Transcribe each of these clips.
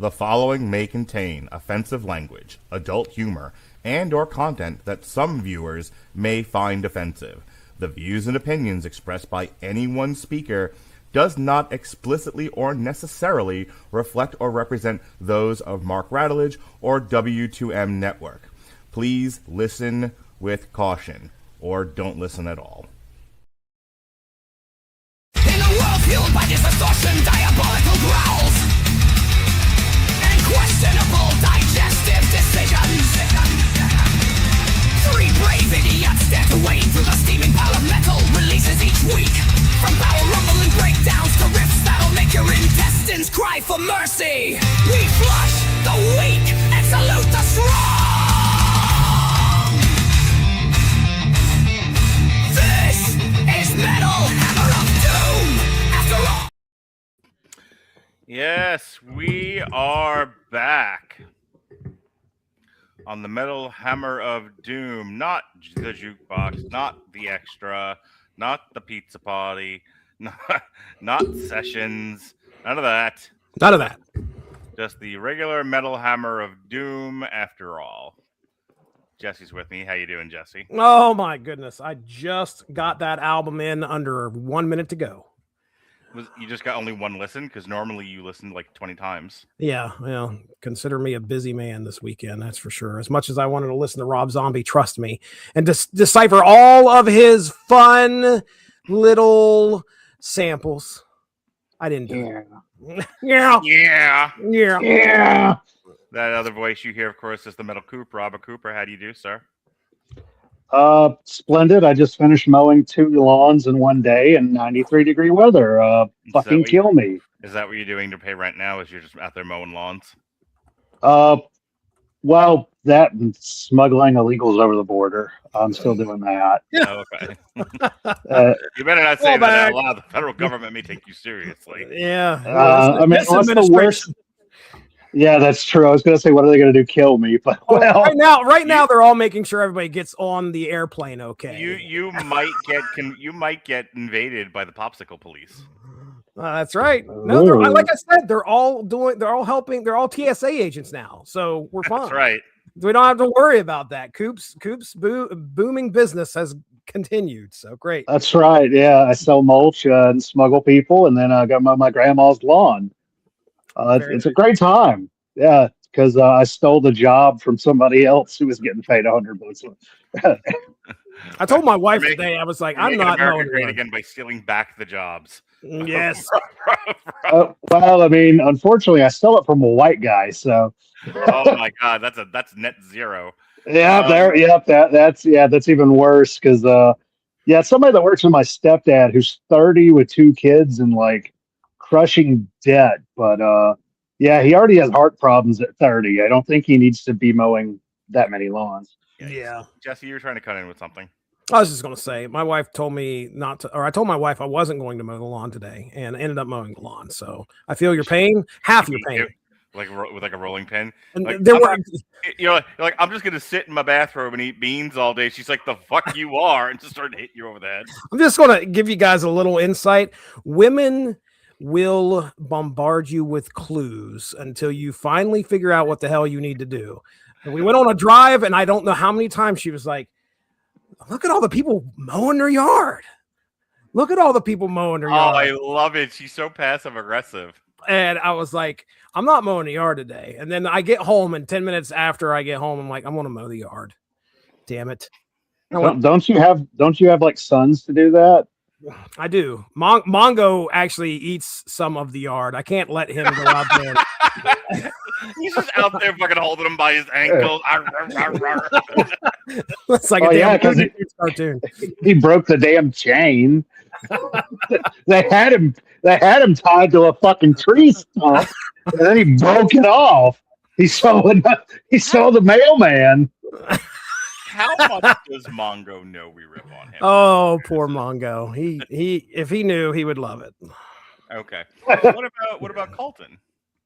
The following may contain offensive language, adult humor, and or content that some viewers may find offensive. The views and opinions expressed by any one speaker does not explicitly or necessarily reflect or represent those of Mark Radulich or W2M Network. Please listen with caution, or don't listen at all. In a world fueled by distortion, diabolical growls, and questionable digestive decisions, three brave idiots stand to wade through the steaming pile of metal releases each week. From power rumbling breakdowns to riffs that'll make your intestines cry for mercy. We flush the weak and salute the strong. This is Metal Hammer of Doom, after all. Yes, we are back on the Metal Hammer of Doom. Not the jukebox, not the extra, not the pizza party, not sessions, none of that. None of that. Just the regular Metal Hammer of Doom after all. Jesse's with me. How you doing, Jesse? Oh my goodness. I just got that album in under 1 minute to go. You just got only one listen? Because normally you listen like 20 times. Yeah, well, consider me a busy man this weekend, that's for sure. As much as I wanted to listen to Rob Zombie, trust me, and decipher all of his fun little samples. I didn't do it. Yeah. That other voice you hear, of course, is the Metal Cooper, Robert Cooper. How do you do, sir? Splendid. I just finished mowing 2 lawns in 1 day in 93-degree weather. Fucking kill me. Is that what you're doing to pay rent now? Is you're just out there mowing lawns? Well, that and smuggling illegals over the border. I'm still doing that. Oh, okay. You better not say that out loud. The federal government may take you seriously. Yeah. I mean, what's the worst? Yeah, that's true. I was going to say, what are they going to do? Kill me? But well, right now, they're all making sure everybody gets on the airplane. Okay. You might get invaded by the popsicle police. That's right. No, like I said, they're all helping. They're all TSA agents now, so we're fine. That's right. We don't have to worry about that. Coop's booming business has continued. So great. That's right. Yeah, I sell mulch and smuggle people, and then I got my grandma's lawn. It's a great time. Yeah, because I stole the job from somebody else who was getting paid $100. I told my wife today, I was like, I'm not America great again by stealing back the jobs. Yes. Well, I mean, unfortunately, I stole it from a white guy. So. Oh my God, that's net zero. Yeah, that's even worse because somebody that works with my stepdad who's 30 with 2 kids and like crushing debt, but he already has heart problems at 30. I don't think he needs to be mowing that many lawns. Yeah. Jesse, you were trying to cut in with something. I was just going to say, my wife told me not to, or I told my wife I wasn't going to mow the lawn today and ended up mowing the lawn. So I feel your pain, half your pain. Like with like a rolling pin. And like, there were, you're like, I'm just going to sit in my bathrobe and eat beans all day. She's like, the fuck you are. And just started to hit you over the head. I'm just going to give you guys a little insight. Women will bombard you with clues until you finally figure out what the hell you need to do. And we went on a drive, and I don't know how many times she was like, look at all the people mowing their yard. Look at all the people mowing their yard. Oh, I love it. She's so passive aggressive. And I was like, I'm not mowing the yard today. And then I get home, and 10 minutes after I get home, I'm like, I'm going to mow the yard. Damn it. Don't you have like sons to do that? I do. Mongo actually eats some of the yard. I can't let him go out there. He's just out there fucking holding him by his ankles. It's like a damn cartoon. He broke the damn chain. They had him tied to a fucking tree stump, and then he broke it off. He saw the mailman. How much does Mongo know we rip on him? Oh, poor Mongo. He if he knew, he would love it. Okay. What about Colton?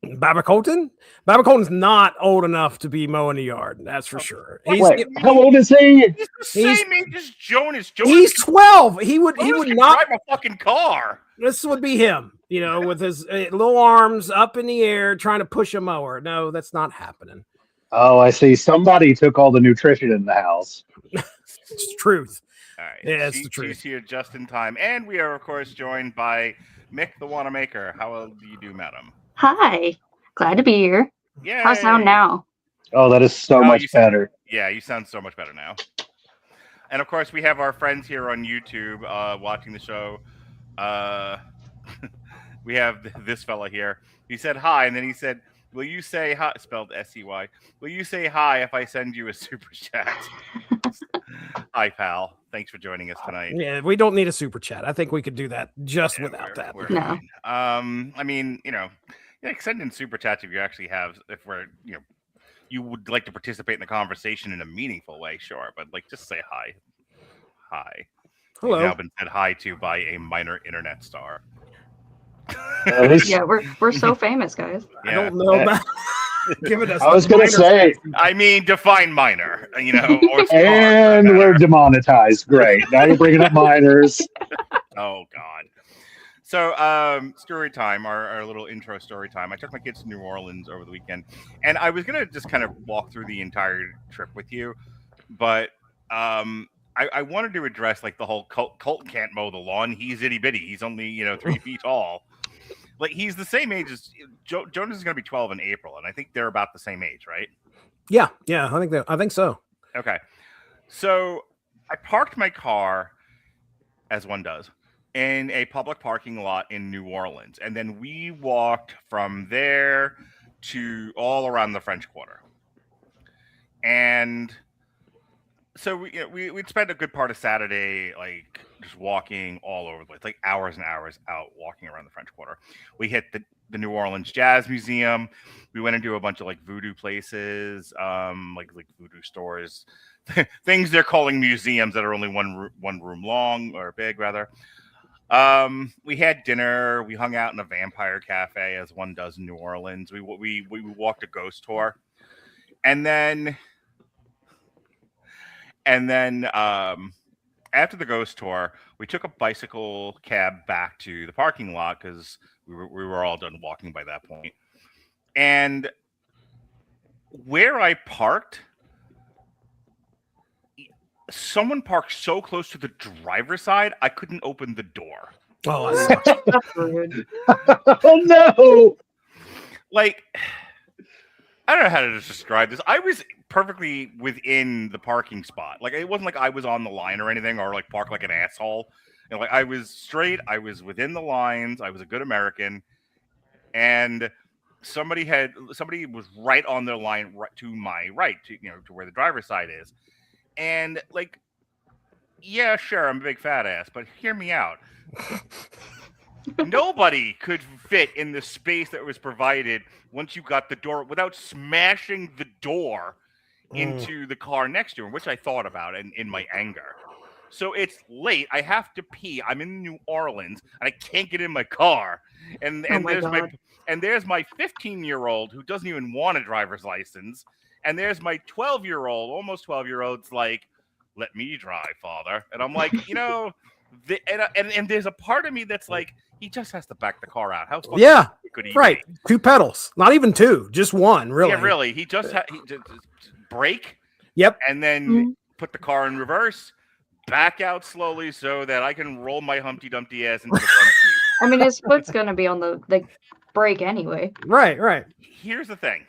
Babacolton? Babacolton's not old enough to be mowing the yard. That's for sure. Wait, how old is he? He's the same age as Jonas. He's 12. He would not drive a fucking car. This would be him, with his little arms up in the air trying to push a mower. No, that's not happening. Oh, I see. Somebody took all the nutrition in the house. It's truth. All right. Yeah, it's the truth. She's here just in time. And we are, of course, joined by Mick the Wanamaker. How do you do, madam? Hi. Glad to be here. Yeah. How's sound now? Oh, that is so much better. Yeah, you sound so much better now. And, of course, we have our friends here on YouTube watching the show. We have this fella here. He said hi, and then he said, will you say hi, spelled S-E-Y, will you say hi if I send you a super chat? Hi, pal. Thanks for joining us tonight. Yeah, we don't need a super chat. I think we could do that just without that. No. I mean, send in super chats if you actually have, if we're, you would like to participate in the conversation in a meaningful way, sure. But, just say hi. Hi. Hello. You've now been said hi to by a minor internet star. Yeah, we're so famous, guys. Yeah. I don't know about giving us. I was going to say. I mean, define minor, or star, and we're demonetized. Great. Now you're bringing up minors. Oh, God. So, story time, our little intro story time. I took my kids to New Orleans over the weekend, and I was going to just kind of walk through the entire trip with you, but I wanted to address the whole Colton can't mow the lawn. He's itty bitty. He's only 3 feet tall. He's the same age as Jonas is going to be 12 in April, and I think they're about the same age, right? Yeah, I think so. Okay, so I parked my car, as one does, in a public parking lot in New Orleans, and then we walked from there to all around the French Quarter, and so we'd spent a good part of Saturday just walking all over the place, hours and hours out walking around the French Quarter. We hit the New Orleans Jazz Museum. We went into a bunch of voodoo places, like voodoo stores, things they're calling museums that are only one room long or big rather. We had dinner. We hung out in a vampire cafe, as one does in New Orleans. We walked a ghost tour, and then after the ghost tour, we took a bicycle cab back to the parking lot because we were all done walking by that point. And where I parked, someone parked so close to the driver's side, I couldn't open the door. Oh, That's rude. Oh, no. I don't know how to describe this. I was perfectly within the parking spot. It wasn't like I was on the line or anything, or parked like an asshole. I was straight. I was within the lines. I was a good American, and somebody was right on their line, right to my right, to where the driver's side is, and yeah, sure, I'm a big fat ass, but hear me out. Nobody could fit in the space that was provided once you got the door without smashing the door into the car next to him, which I thought about in my anger. So it's late. I have to pee. I'm in New Orleans and I can't get in my car. And there's my 15-year-old who doesn't even want a driver's license. And there's my 12-year-old, almost 12-year-old's let me drive, father. And I'm and there's a part of me that's he just has to back the car out. How could he? Right. 2 pedals, not even 2, just 1. Really? Yeah, really. He just brake. Yep. And then put the car in reverse, back out slowly so that I can roll my Humpty Dumpty ass into the front seat. I mean, his foot's gonna be on the brake anyway. Right. Here's the thing.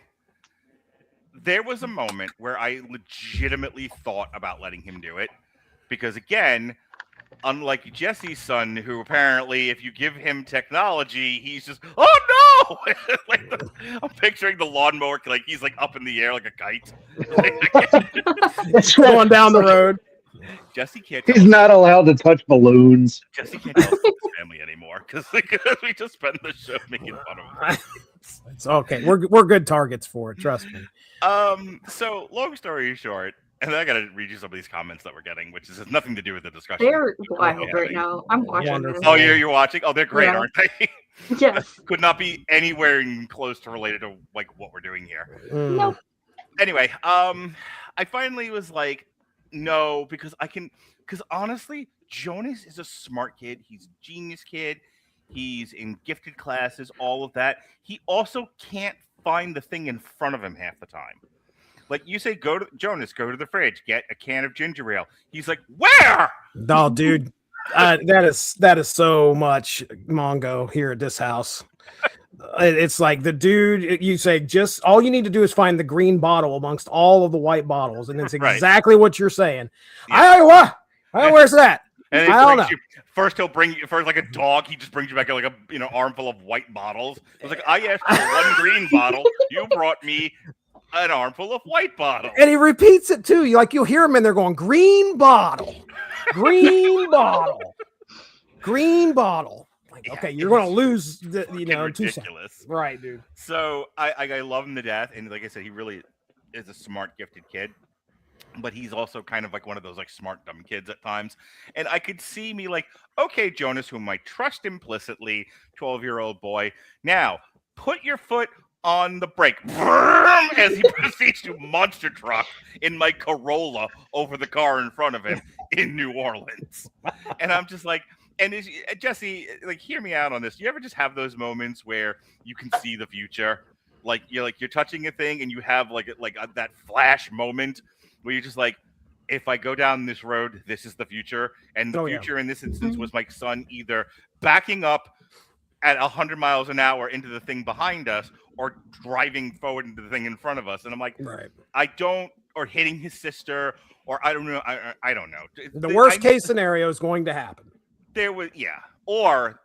There was a moment where I legitimately thought about letting him do it because, again, unlike Jesse's son, who apparently, if you give him technology, he's just, oh no! I'm picturing the lawnmower, he's up in the air like a kite. It's going down the road. Jesse can't. He's not allowed to touch balloons. Jesse can't tell his family anymore because we just spent the show making fun of him. It's okay. We're good targets for it. Trust me. So long story short. And then I got to read you some of these comments that we're getting, which has nothing to do with the discussion. They're wild right now. I'm watching this. Oh, you're watching? Oh, they're great, Yeah. aren't they? Yes. Could not be anywhere close to related to like what we're doing here. Nope. Anyway, I finally was like, no, because honestly, Jonas is a smart kid. He's a genius kid. He's in gifted classes, all of that. He also can't find the thing in front of him half the time. Like you say, go to the fridge, get a can of ginger ale. He's like, where? No, dude, that is so much Mongo here at this house. It's like the dude, you say, just all you need to do is find the green bottle amongst all of the white bottles, and it's exactly what you're saying. Yeah. Where's that? And I don't know. First, he'll bring you like a dog. He just brings you back like a armful of white bottles. It's like, I asked for one green bottle. You brought me an armful of white bottles. And he repeats it too. You'll hear him in there going, green bottle, green bottle, green bottle. Like, okay, you're going to lose the, ridiculous. Right, dude. So I love him to death. And like I said, he really is a smart, gifted kid. But he's also kind of like one of those like smart, dumb kids at times. And I could see me like, okay, Jonas, whom I trust implicitly, 12-year-old boy. Now, put your foot on the brake as he proceeds to monster truck in my Corolla over the car in front of him in New Orleans. And I'm just like, Jesse, like, hear me out on this. You ever just have those moments where you can see the future? Like you're touching a thing and you have that flash moment where you're just like, if I go down this road, this is the future. And the future in this instance was my son either backing up at 100 miles an hour into the thing behind us or driving forward into the thing in front of us. And I'm like, or hitting his sister, or I don't know. I don't know. The worst case scenario is going to happen. There was, or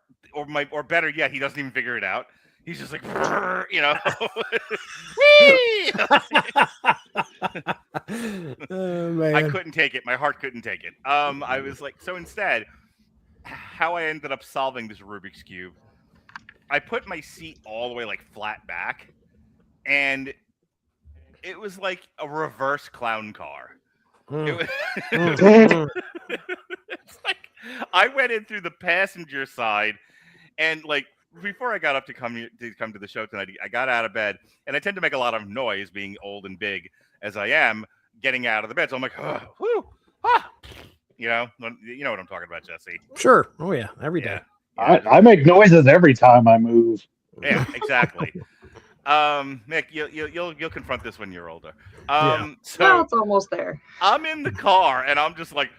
better yet, he doesn't even figure it out. He's just like, Oh, man. I couldn't take it. My heart couldn't take it. I was like, so instead, how I ended up solving this Rubik's Cube, I put my seat all the way like flat back, and it was like a reverse clown car. It's like I went in through the passenger side, and like before I got up to come to the show tonight, I got out of bed, and I tend to make a lot of noise, being old and big as I am, getting out of the bed. So I'm like, you know what I'm talking about, Jesse. Sure. Oh yeah, every day. I make noises every time I move. Yeah, exactly. Mick, you'll confront this when you're older. So it's almost there. I'm in the car and I'm just like,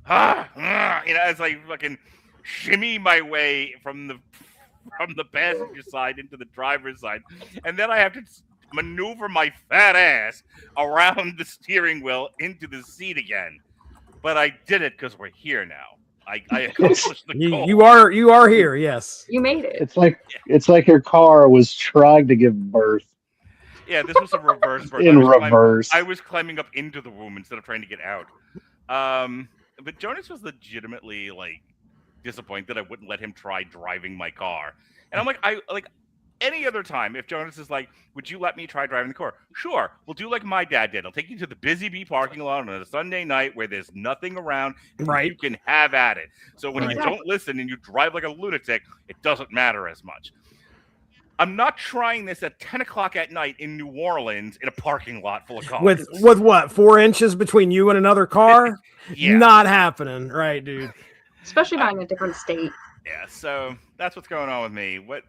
as I fucking shimmy my way from the passenger side into the driver's side, and then I have to maneuver my fat ass around the steering wheel into the seat again. But I did it because we're here now. I accomplished the goal. You are here. Yes, you made it. It's like your car was trying to give birth. Yeah, this was a reverse birth. I was climbing up into the womb instead of trying to get out. But Jonas was legitimately like disappointed I wouldn't let him try driving my car. And I'm like, any other time, if Jonas is like, would you let me try driving the car? Sure. We'll do like my dad did. I'll take you to the Busy Bee parking lot on a Sunday night where there's nothing around. Right. You can have at it. So when you don't listen and you drive like a lunatic, it doesn't matter as much. I'm not trying this at 10 o'clock at night in New Orleans in a parking lot full of cars. With what, 4 inches between you and another car? Yeah. Not happening. Right, dude. Especially not in a different state. Yeah, so that's what's going on with me. What's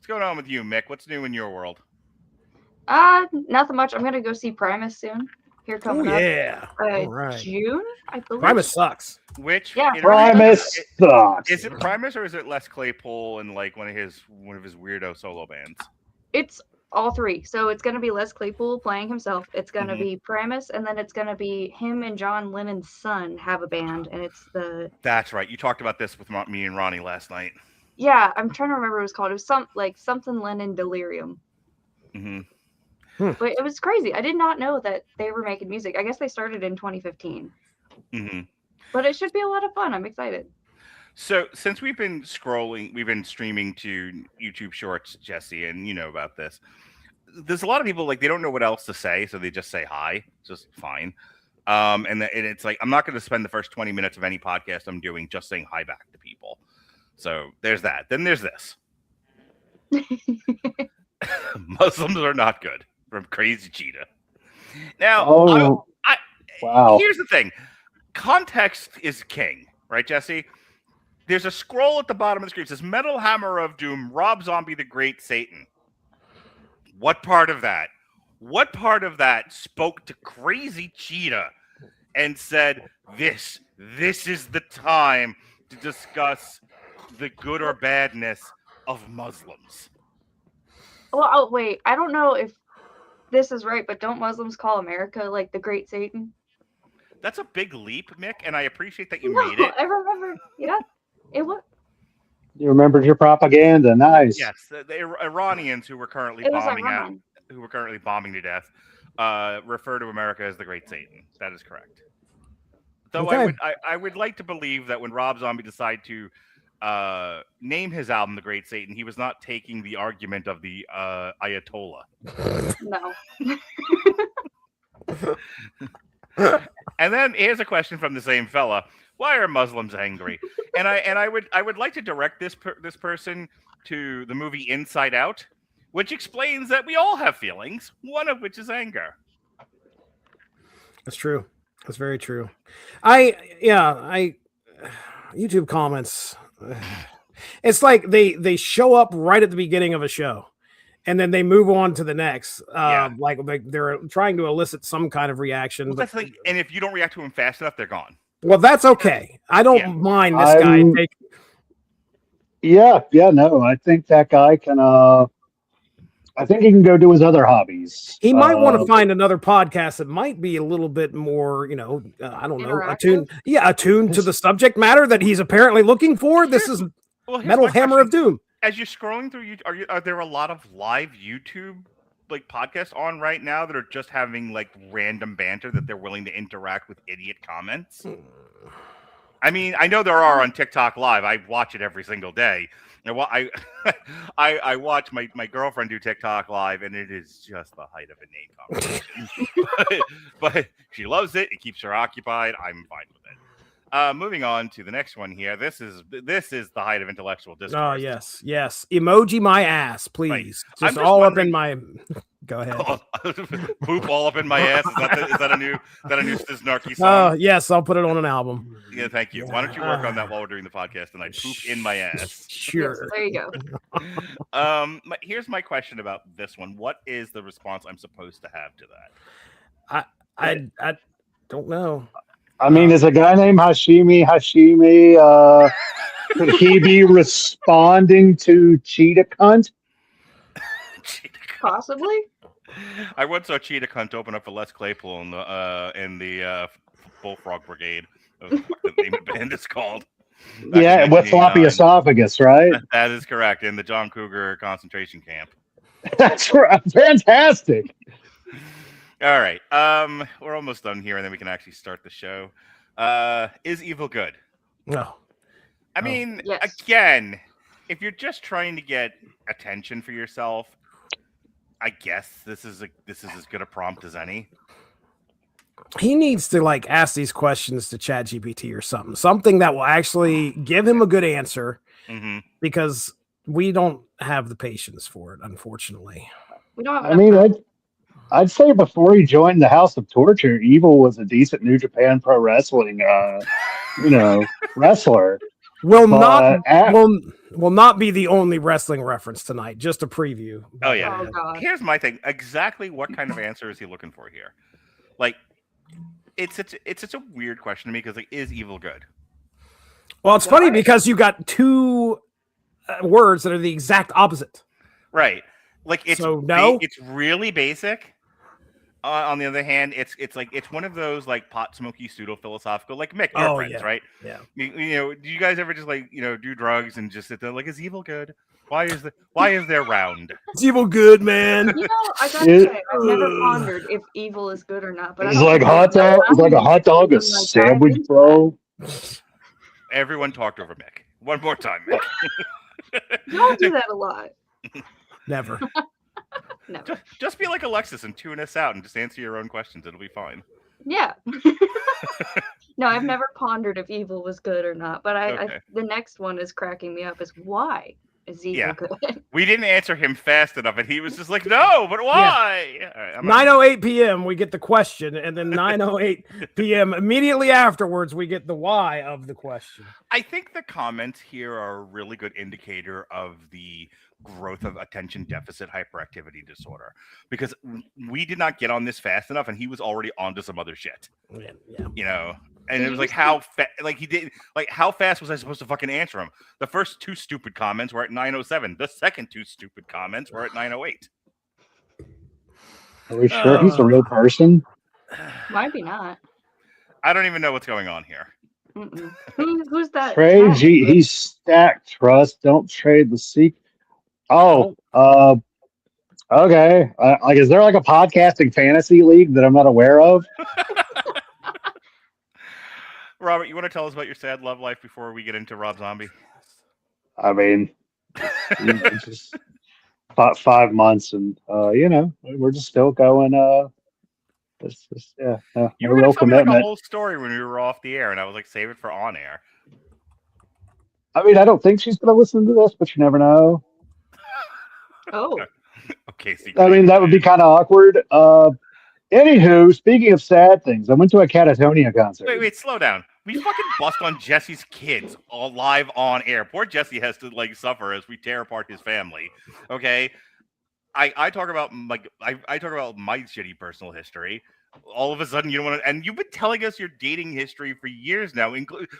going on with you, Mick? What's new in your world? Nothing much. I'm gonna go see Primus soon. Here coming up. Yeah. All right. June, I believe. Primus sucks. Which? Yeah. Primus sucks. Is it Primus or is it Les Claypool and like one of his weirdo solo bands? It's all three. So it's gonna be Les Claypool playing himself. It's gonna be Primus, and then it's gonna be him and John Lennon's son have a band, and it's the. That's right. You talked about this with me and Ronnie last night. Yeah, I'm trying to remember what it was called. It was something Lennon Delirium. But it was crazy. I did not know that they were making music. I guess they started in 2015. But it should be a lot of fun. I'm excited. So since we've been streaming to YouTube Shorts, Jesse, and you know about this. There's a lot of people like they don't know what else to say, so they just say hi. It's just fine. And it's like I'm not going to spend the first 20 minutes of any podcast I'm doing just saying hi back to people. So there's that. Then there's this. Muslims are not good from Crazy Cheetah. Now, wow. Here's the thing. Context is king, right, Jesse? There's a scroll at the bottom of the screen. It says, Metal Hammer of Doom, Rob Zombie the Great Satan. What part of that? What part of that spoke to Crazy Cheetah and said, this is the time to discuss the good or badness of Muslims? Well, wait. I don't know if this is right, but don't Muslims call America like the Great Satan? That's a big leap, Mick, and I appreciate that you made it. I remember. Yeah, it was. You remembered your propaganda. Nice. Yes, the Iranians who were currently bombing to death refer to America as the Great Satan. That is correct. Though Okay. I would like to believe that when Rob Zombie decided to name his album The Great Satan, he was not taking the argument of the Ayatollah. No. And then here's a question from the same fella: why are Muslims angry? And I would like to direct this person to the movie Inside Out, which explains that we all have feelings, one of which is anger. That's true. That's very true. YouTube comments. It's like they show up right at the beginning of a show, and then they move on to the next. Like they're trying to elicit some kind of reaction. Well, that's like, and if you don't react to them fast enough, they're gone. Well, that's okay. I don't mind this guy. No, I think that guy can. I think he can go do his other hobbies. He might want to find another podcast that might be a little bit more, I don't know, attuned to the subject matter that he's apparently looking for. This is Metal Hammer of Doom. As you're scrolling through, are there a lot of live YouTube like podcasts on right now that are just having like random banter that they're willing to interact with idiot comments? I mean, I know there are on TikTok Live. I watch it every single day. I watch my girlfriend do TikTok Live, and it is just the height of inane conversation. but she loves it. It keeps her occupied. I'm fine with it. Moving on to the next one here. This is the height of intellectual discourse. Oh yes. Emoji my ass, please. Right. Just all up in my. Go ahead. Poop all up in my ass. Is that a new Snarky song? Yes, I'll put it on an album. Yeah, thank you. Why don't you work on that while we're doing the podcast tonight? Poop in my ass. Sure. Yes, there you go. Here's my question about this one. What is the response I'm supposed to have to that? I don't know. I mean, is a guy named Hashimi? Could he be responding to Cheetah Cunt? Possibly. I once saw Cheetah Cunt open up for Les Claypool in the Bullfrog Brigade. That was what the name of the band is called. Yeah, with floppy esophagus, right? That is correct. In the John Cougar concentration camp. That's right. Fantastic. All right. We're almost done here, and then we can actually start the show. Is evil good? No. I mean, yes. Again, if you're just trying to get attention for yourself, I guess this is as good a prompt as any. He needs to ask these questions to ChatGPT or something that will actually give him a good answer, because we don't have the patience for it, unfortunately. We don't have. I mean, I'd say before he joined the House of Torture, Evil was a decent New Japan Pro Wrestling, wrestler. Will not be the only wrestling reference tonight. Just a preview. Oh yeah. Oh, God. Here's my thing. Exactly what kind of answer is he looking for here? Like, it's such a weird question to me because is evil good? Well, it's funny because you got two words that are the exact opposite. Right. Like it's it's really basic. On the other hand, it's one of those pot smoky pseudo philosophical Mick, your friends, right? Yeah. Do you guys ever just do drugs and just sit there is evil good? Why is there round? It's evil good, man. I gotta say, I've never pondered if evil is good or not. But it's like hot dog. It's like a hot dog, a sandwich, bro. Everyone talked over Mick. One more time, Mick. You don't do that a lot. Never. Never. Just be like Alexis and tune us out and just answer your own questions. It'll be fine. Yeah. No, I've never pondered if evil was good or not. But the next one is cracking me up. Is why? Ezekiel could. We didn't answer him fast enough, and he was just like, "No, but why?" Yeah. All right, 9:08 p.m. we get the question, and then 9:08 p.m. immediately afterwards we get the why of the question. I think the comments here are a really good indicator of the growth of attention deficit hyperactivity disorder, because we did not get on this fast enough, and he was already onto some other shit. Yeah. You know. And it was like, how fast was I supposed to fucking answer him? The first 2 stupid comments were at 9:07. The second 2 stupid comments were at 9:08. Are we sure he's a real person? Might be not. I don't even know what's going on here. Who's that? Trade he's stacked. Trust. Don't trade the secret. Oh, okay. Like, is there like a podcasting fantasy league that I'm not aware of? Robert, you want to tell us about your sad love life before we get into Rob Zombie? I mean, just 5 months, and we're just still going. You no were real going to tell me like a commitment. whole story when we were off the air, and I was like, save it for on air. I mean, I don't think she's going to listen to this, but you never know. Oh. Okay. I mean, that would be kind of awkward. Anywho, speaking of sad things, I went to a Catatonia concert. Wait, slow down. We fucking bust on Jesse's kids all live on air. Poor Jesse has to like suffer as we tear apart his family. Okay, I talk about I talk about my shitty personal history. All of a sudden, you don't want to, and you've been telling us your dating history for years now.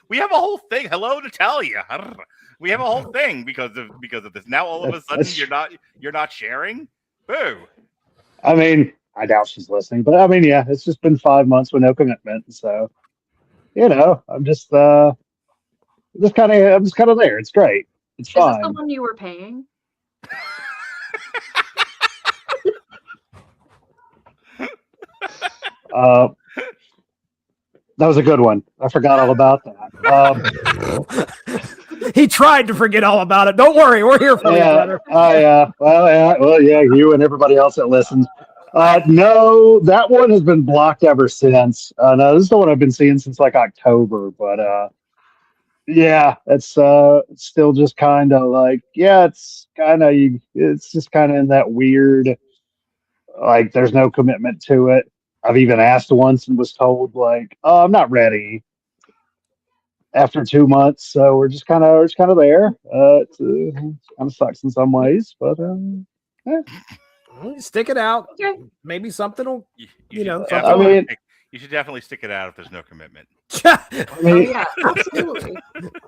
We have a whole thing. Hello, Natalia. We have a whole thing because of this. Now all of a sudden you're not sharing. Boo. I mean, I doubt she's listening, but I mean, yeah, it's just been 5 months with no commitment, so I'm just kind of there. It's great. It's fine. Is this the one you were paying? That was a good one. I forgot all about that. He tried to forget all about it. Don't worry, we're here for you, brother. Well, you and everybody else that listens. No, that one has been blocked ever since. No, this is the one I've been seeing since like October, but it's still just kind of like, it's just kind of in that weird, like, there's no commitment to it. I've even asked once and was told like, oh, I'm not ready after 2 months. So we're just kind of there. It kind of sucks in some ways, but stick it out. Okay. Maybe something will, you should definitely stick it out if there's no commitment. Absolutely.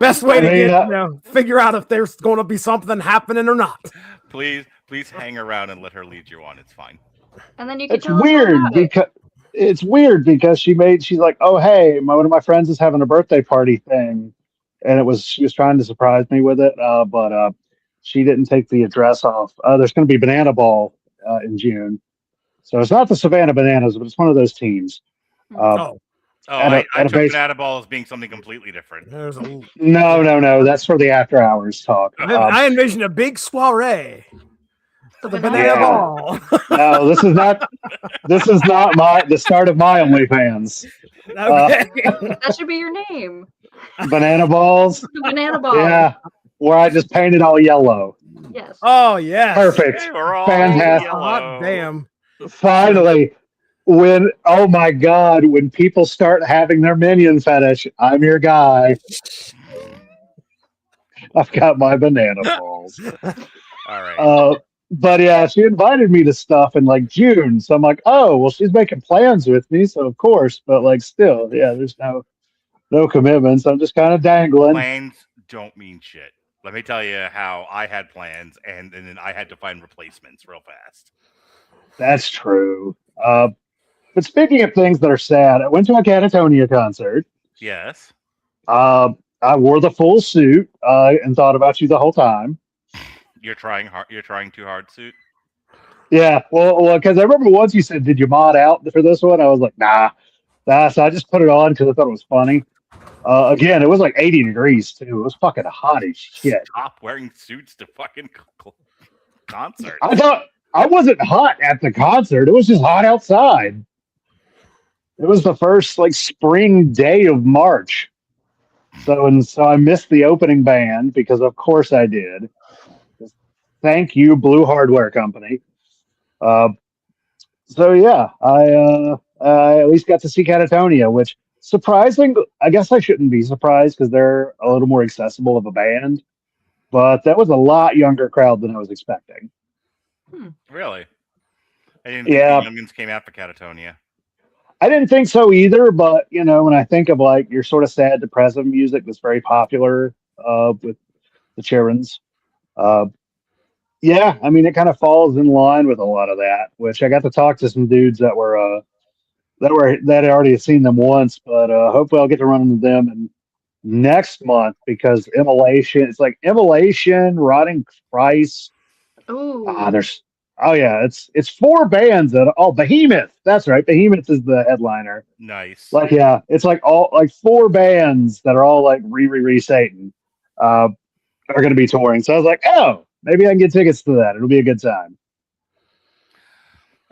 Best way to figure out if there's going to be something happening or not. Please hang around and let her lead you on. It's fine. And then you can it's weird because she's like, oh, hey, one of my friends is having a birthday party thing. And she was trying to surprise me with it. But she didn't take the address off. There's going to be Banana Ball in June. So it's not the Savannah Bananas, but it's one of those teams. I took Banana Ball as being something completely different. No. That's for the after hours talk. I envision a big soiree. The Banana Ball. No, this is not the start of my OnlyFans. Okay. That should be your name. Banana Balls. The Banana Ball. Yeah, where I just painted all yellow. Yes. Oh yeah. Perfect. Hey, we're all Fantastic. Hot damn. Finally, when people start having their minion fetish, I'm your guy. I've got my banana balls. All right. But yeah, she invited me to stuff in like June. So I'm like, oh, well, she's making plans with me. So of course, but like still, there's no commitments. I'm just kind of dangling. Plans don't mean shit. Let me tell you how I had plans and then I had to find replacements real fast. That's true. But speaking of things that are sad, I went to a Catatonia concert. Yes. I wore the full suit and thought about you the whole time. You're trying hard. You're trying too hard, suit. Yeah, well, because I remember once you said, "Did you mod out for this one?" I was like, "Nah." So I just put it on because I thought it was funny. Again, it was like 80 degrees too. It was fucking hot as shit. Stop wearing suits to fucking concert. I thought I wasn't hot at the concert. It was just hot outside. It was the first like spring day of March. So I missed the opening band because of course I did. Thank you, Blue Hardware Company. So yeah, I at least got to see Catatonia, which surprising. I guess I shouldn't be surprised because they're a little more accessible of a band, but that was a lot younger crowd than I was expecting. Really? I didn't think Yeah, the youngins came out for Catatonia. I didn't think so either, but when I think of like your sort of sad, depressive music that's very popular with the children's, uh, yeah, I mean it kind of falls in line with a lot of that. Which I got to talk to some dudes that had already seen them once, but hopefully I'll get to run into them next month because Immolation. It's like Immolation, Rotting Christ. Ooh. Oh yeah, it's four bands that Behemoth. That's right, Behemoth is the headliner. Nice. Like yeah, it's like all like four bands that are all like re Satan are going to be touring. So I was like, oh, maybe I can get tickets to that. It'll be a good time.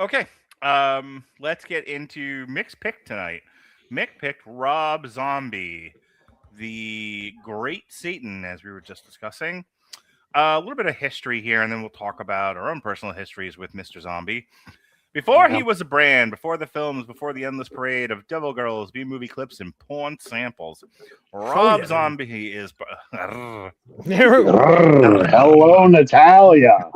Okay. Let's get into Mick's pick tonight. Mick picked Rob Zombie, the Great Satan, as we were just discussing. A little bit of history here, and then we'll talk about our own personal histories with Mr. Zombie. Before he was a brand, before the films, before the endless parade of devil girls, B-movie clips, and porn samples, Rob Zombie is... Hello, Natalia.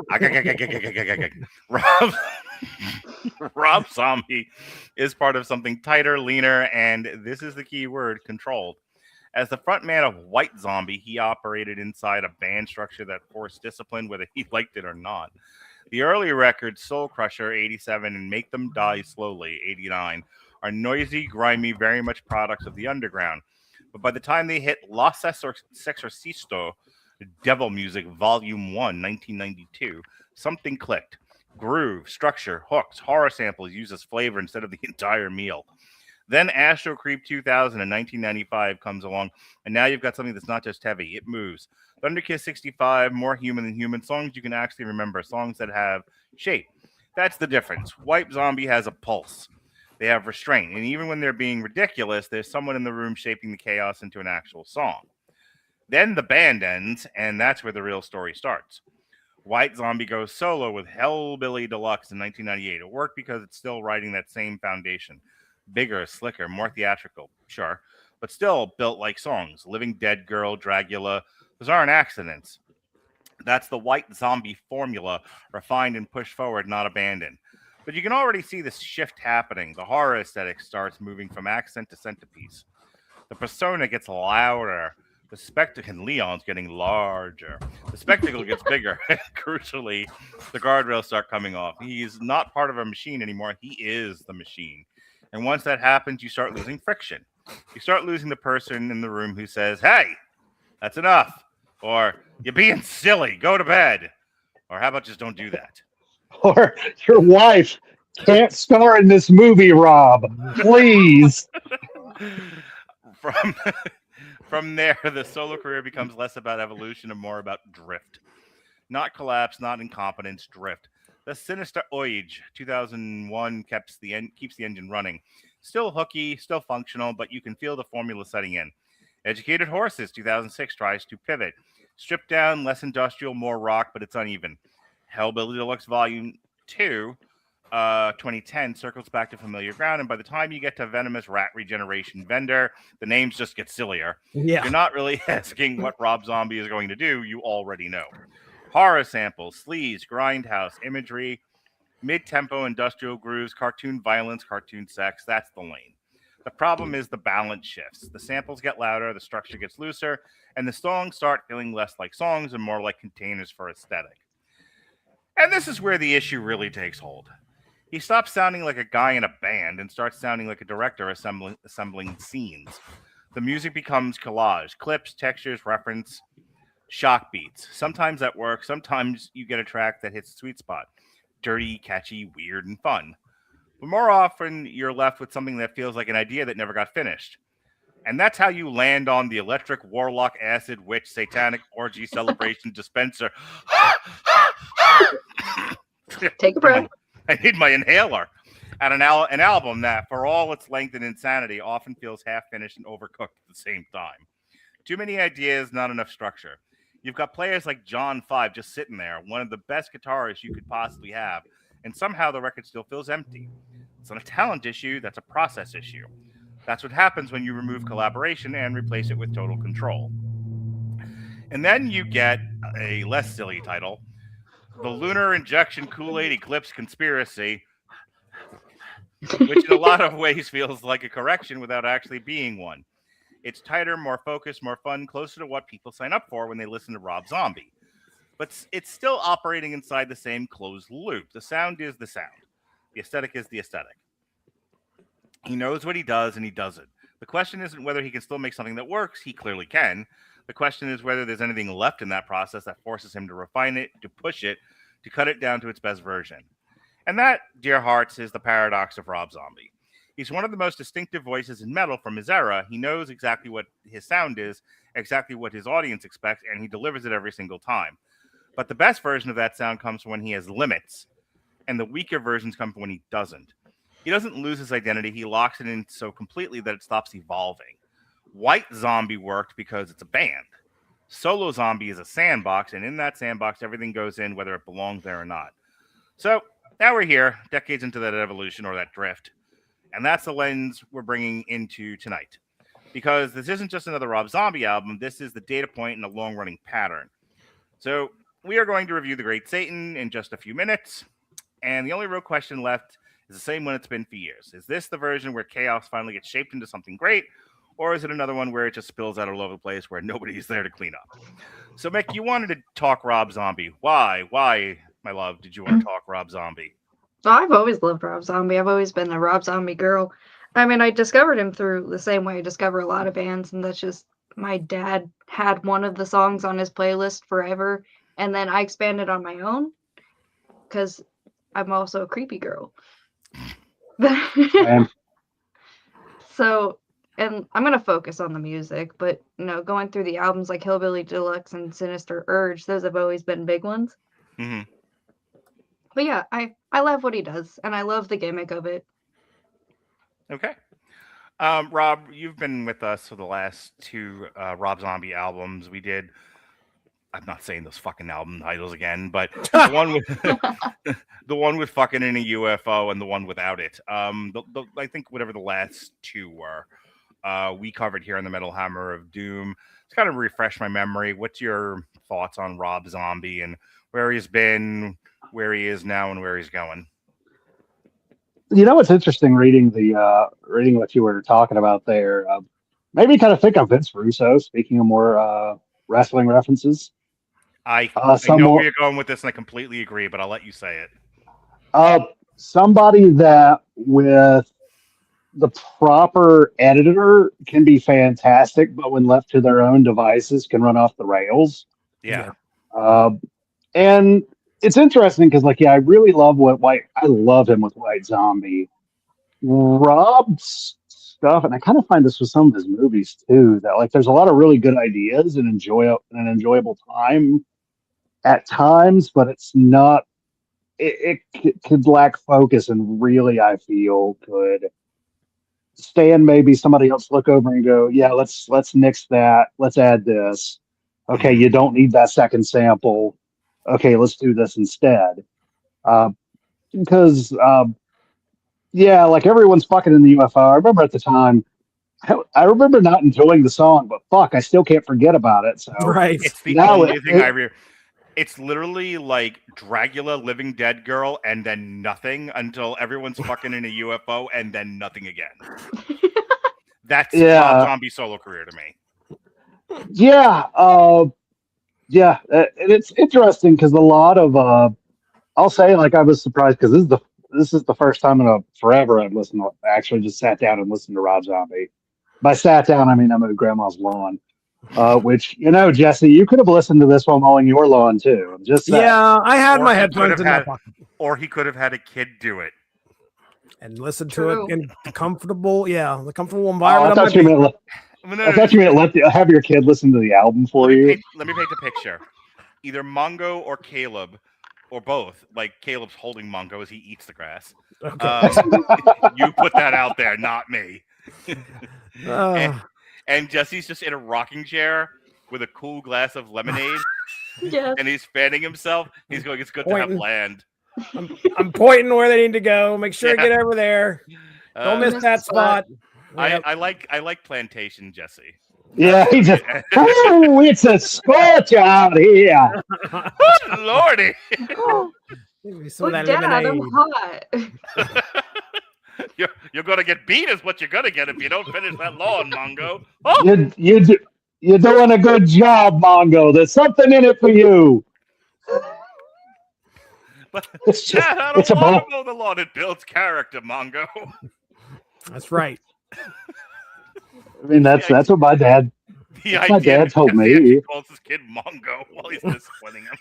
Rob Zombie is part of something tighter, leaner, and this is the key word, controlled. As the frontman of White Zombie, he operated inside a band structure that forced discipline whether he liked it or not. The early records, Soul Crusher, 87, and Make Them Die Slowly, 89, are noisy, grimy, very much products of the underground. But by the time they hit La Sexorcisto, Devil Music, Volume 1, 1992, something clicked. Groove, structure, hooks, horror samples used as flavor instead of the entire meal. Then Astro-Creep 2000 in 1995 comes along, and now you've got something that's not just heavy, it moves. Thunderkiss 65, more human than human, songs you can actually remember, songs that have shape. That's the difference. White Zombie has a pulse. They have restraint, and even when they're being ridiculous, there's someone in the room shaping the chaos into an actual song. Then the band ends, and that's where the real story starts. White Zombie goes solo with Hellbilly Deluxe in 1998. It worked because it's still riding that same foundation. Bigger, slicker, more theatrical, sure, but still built like songs. Living Dead Girl, Dragula, those aren't accidents. That's the White Zombie formula, refined and pushed forward, not abandoned. But you can already see this shift happening. The horror aesthetic starts moving from accent to centerpiece. The persona gets louder. The spectacle, and Leon's getting larger. The spectacle gets bigger. Crucially, the guardrails start coming off. He's not part of a machine anymore. He is the machine. And once that happens, you start losing friction. You start losing the person in the room who says, hey, that's enough. Or, you're being silly. Go to bed. Or how about just don't do that? Or your wife can't star in this movie, Rob. Please. From there, the solo career becomes less about evolution and more about drift. Not collapse, not incompetence, drift. The Sinister Urge, 2001, keeps the engine running. Still hooky, still functional, but you can feel the formula setting in. Educated Horses, 2006, tries to pivot. Stripped down, less industrial, more rock, but it's uneven. Hellbilly Deluxe Volume 2, 2010, circles back to familiar ground, and by the time you get to Venomous Rat Regeneration Vendor, the names just get sillier. Yeah. You're not really asking what Rob Zombie is going to do, you already know. Horror samples, sleaze, grindhouse, imagery, mid-tempo industrial grooves, cartoon violence, cartoon sex, that's the lane. The problem is the balance shifts. The samples get louder, the structure gets looser, and the songs start feeling less like songs and more like containers for aesthetic. And this is where the issue really takes hold. He stops sounding like a guy in a band and starts sounding like a director assembling scenes. The music becomes collage, clips, textures, reference, shock beats. Sometimes that works. Sometimes you get a track that hits the sweet spot. Dirty, catchy, weird, and fun. But more often, you're left with something that feels like an idea that never got finished. And that's how you land on the Electric Warlock Acid Witch Satanic Orgy Celebration Dispenser. Take a breath. I need my inhaler. At an album that, for all its length and insanity, often feels half-finished and overcooked at the same time. Too many ideas, not enough structure. You've got players like John 5 just sitting there, one of the best guitarists you could possibly have, and somehow the record still feels empty. It's not a talent issue, that's a process issue. That's what happens when you remove collaboration and replace it with total control. And then you get a less silly title, The Lunar Injection Kool-Aid Eclipse Conspiracy, which in a lot of ways feels like a correction without actually being one. It's tighter, more focused, more fun, closer to what people sign up for when they listen to Rob Zombie. But it's still operating inside the same closed loop. The sound is the sound. The aesthetic is the aesthetic. He knows what he does, and he does it. The question isn't whether he can still make something that works. He clearly can. The question is whether there's anything left in that process that forces him to refine it, to push it, to cut it down to its best version. And that, dear hearts, is the paradox of Rob Zombie. He's one of the most distinctive voices in metal from his era. He knows exactly what his sound is, exactly what his audience expects, and he delivers it every single time. But the best version of that sound comes when he has limits, and the weaker versions come when he doesn't. He doesn't lose his identity. He locks it in so completely that it stops evolving. White Zombie worked because it's a band. Solo Zombie is a sandbox, and in that sandbox, everything goes in whether it belongs there or not. So now we're here, decades into that evolution or that drift. And that's the lens we're bringing into tonight. Because this isn't just another Rob Zombie album. This is the data point in a long-running pattern. So we are going to review The Great Satan in just a few minutes. And the only real question left is the same one it's been for years. Is this the version where chaos finally gets shaped into something great? Or is it another one where it just spills out all over the place where nobody's there to clean up? So, Mick, you wanted to talk Rob Zombie. Why, my love, did you want to talk Rob Zombie? I've always loved Rob Zombie. I've always been a Rob Zombie girl. I mean, I discovered him through the same way I discover a lot of bands, and that's just my dad had one of the songs on his playlist forever, and then I expanded on my own because I'm also a creepy girl. So, and I'm going to focus on the music, but, going through the albums like Hellbilly Deluxe and Sinister Urge, those have always been big ones. Mm-hmm. But yeah, I love what he does, and I love the gimmick of it. Okay. Rob, you've been with us for the last two Rob Zombie albums. We did, I'm not saying those fucking album titles again, but the one with the one with fucking in a UFO and the one without it. I think whatever the last two were, we covered here on the Metal Hammer of Doom. To kind of refresh my memory, what's your thoughts on Rob Zombie and where he's been, where he is now, and where he's going? It's interesting reading what you were talking about there. Made me kind of think of Vince Russo. Speaking of more wrestling references, I know where you're going with this, and I completely agree. But I'll let you say it. Somebody that with the proper editor can be fantastic, but when left to their own devices, can run off the rails. Yeah. And it's interesting because, I really love I love him with White Zombie. Rob's stuff, and I kind of find this with some of his movies too, that there's a lot of really good ideas and an enjoyable time at times, but it's not. It could lack focus, and really, I feel could stand maybe somebody else look over and go, yeah, let's nix that, let's add this. Okay, you don't need that second sample. Okay, let's do this instead. Because everyone's fucking in the UFO. I remember at the time, I remember not enjoying the song, but fuck, I still can't forget about it. So right, it's the only thing it's literally like Dracula, Living Dead Girl, and then nothing until everyone's fucking in a UFO, and then nothing again. That's Rob Zombie solo career to me. Yeah. And it's interesting because a lot of I'll say I was surprised because this is the first time in forever I've actually just sat down and listened to Rob Zombie. By sat down, I mean I moved grandma's lawn. Which Jesse, you could have listened to this while mowing your lawn too. I had my headphones in my pocket. Or he could have had a kid do it and listen to it in the comfortable environment. I thought you meant have your kid listen to the album for you. Let me paint a picture. Either Mongo or Caleb, or both. Like Caleb's holding Mongo as he eats the grass. Okay. You put that out there, not me. And Jesse's just in a rocking chair with a cool glass of lemonade Yes. and he's fanning himself. He's going, it's good to Pointing. have land. I'm pointing where they need to go. Make sure Yeah. to get over there. Don't miss missed that the spot. spot. Yep. I like plantation, Jesse. Yeah, he just, oh, it's a scorch out here. Lordy. Give me some of Look, that Dad, lemonade. I'm hot. You're gonna get beat is what you're gonna get if you don't finish that lawn, Mongo. Oh, You're doing a good job, Mongo. There's something in it for you. but It's just, Dad, I it's don't a want ball. to mow the lawn. It builds character, Mongo. That's right. I mean, that's what my dad. The My idea dad that told Jesse me. actually calls his kid Mongo while he's disciplining him.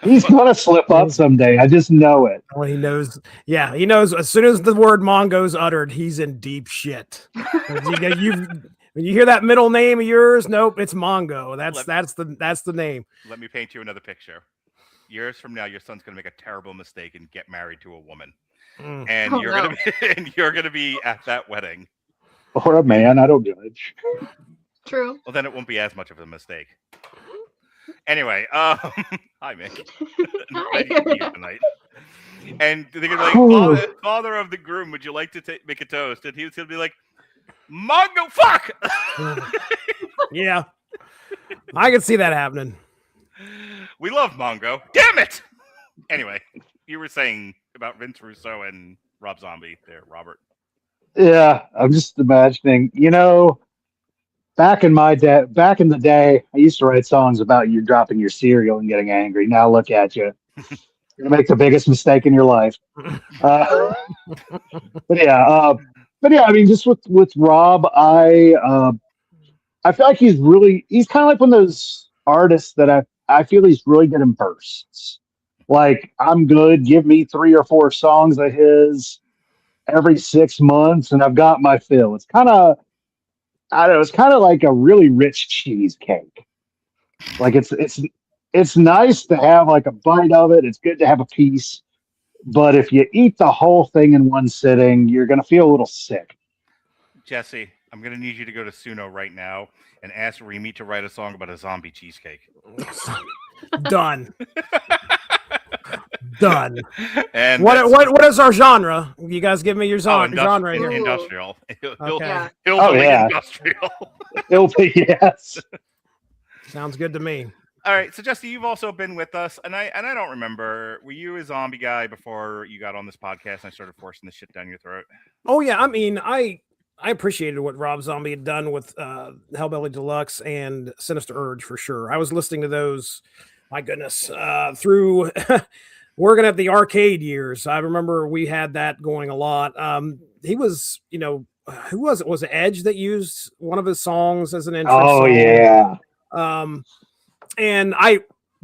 He's gonna slip up someday. I just know it. Well, he knows. Yeah, he knows. As soon as the word Mongo's uttered, he's in deep shit. When you hear that middle name of yours, nope, it's Mongo. That's the name. Let me paint you another picture. Years from now, your son's gonna make a terrible mistake and get married to a woman, and you're gonna be at that wedding. Or a man, I don't judge. True. Well, then it won't be as much of a mistake. Anyway, hi Mick. Nice to meet you tonight. And they're gonna be like, father of the groom, would you like to make a toast? And he was gonna be like, Mongo, fuck. Yeah, I can see that happening. We love Mongo. Damn it. Anyway, you were saying about Vince Russo and Rob Zombie there, Robert. Yeah, I'm just imagining. Back in the day, I used to write songs about you dropping your cereal and getting angry. Now look at you. You're gonna make the biggest mistake in your life. But yeah. I mean, just with Rob, I feel like he's kind of like one of those artists that I feel he's really good in bursts. Like, I'm good. Give me 3 or 4 songs of his every 6 months, and I've got my fill. It's kind of, I don't know. It's kind of like a really rich cheesecake. Like it's nice to have like a bite of it. It's good to have a piece, but if you eat the whole thing in one sitting, you're gonna feel a little sick. Jesse, I'm gonna need you to go to Suno right now and ask Remy to write a song about a zombie cheesecake. Done. Done. And what is our genre? You guys give me your genre here. Industrial. Okay. Industrial. It'll be yes. Sounds good to me. All right, so Jesse, you've also been with us, and I don't remember. Were you a zombie guy before you got on this podcast and I started forcing this shit down your throat? Oh yeah, I mean, I appreciated what Rob Zombie had done with Hellbilly Deluxe and Sinister Urge for sure. I was listening to those, my goodness, through working at the arcade years. I remember we had that going a lot. He was, who was it? Was it Edge that used one of his songs as an entrance Oh song? yeah. And I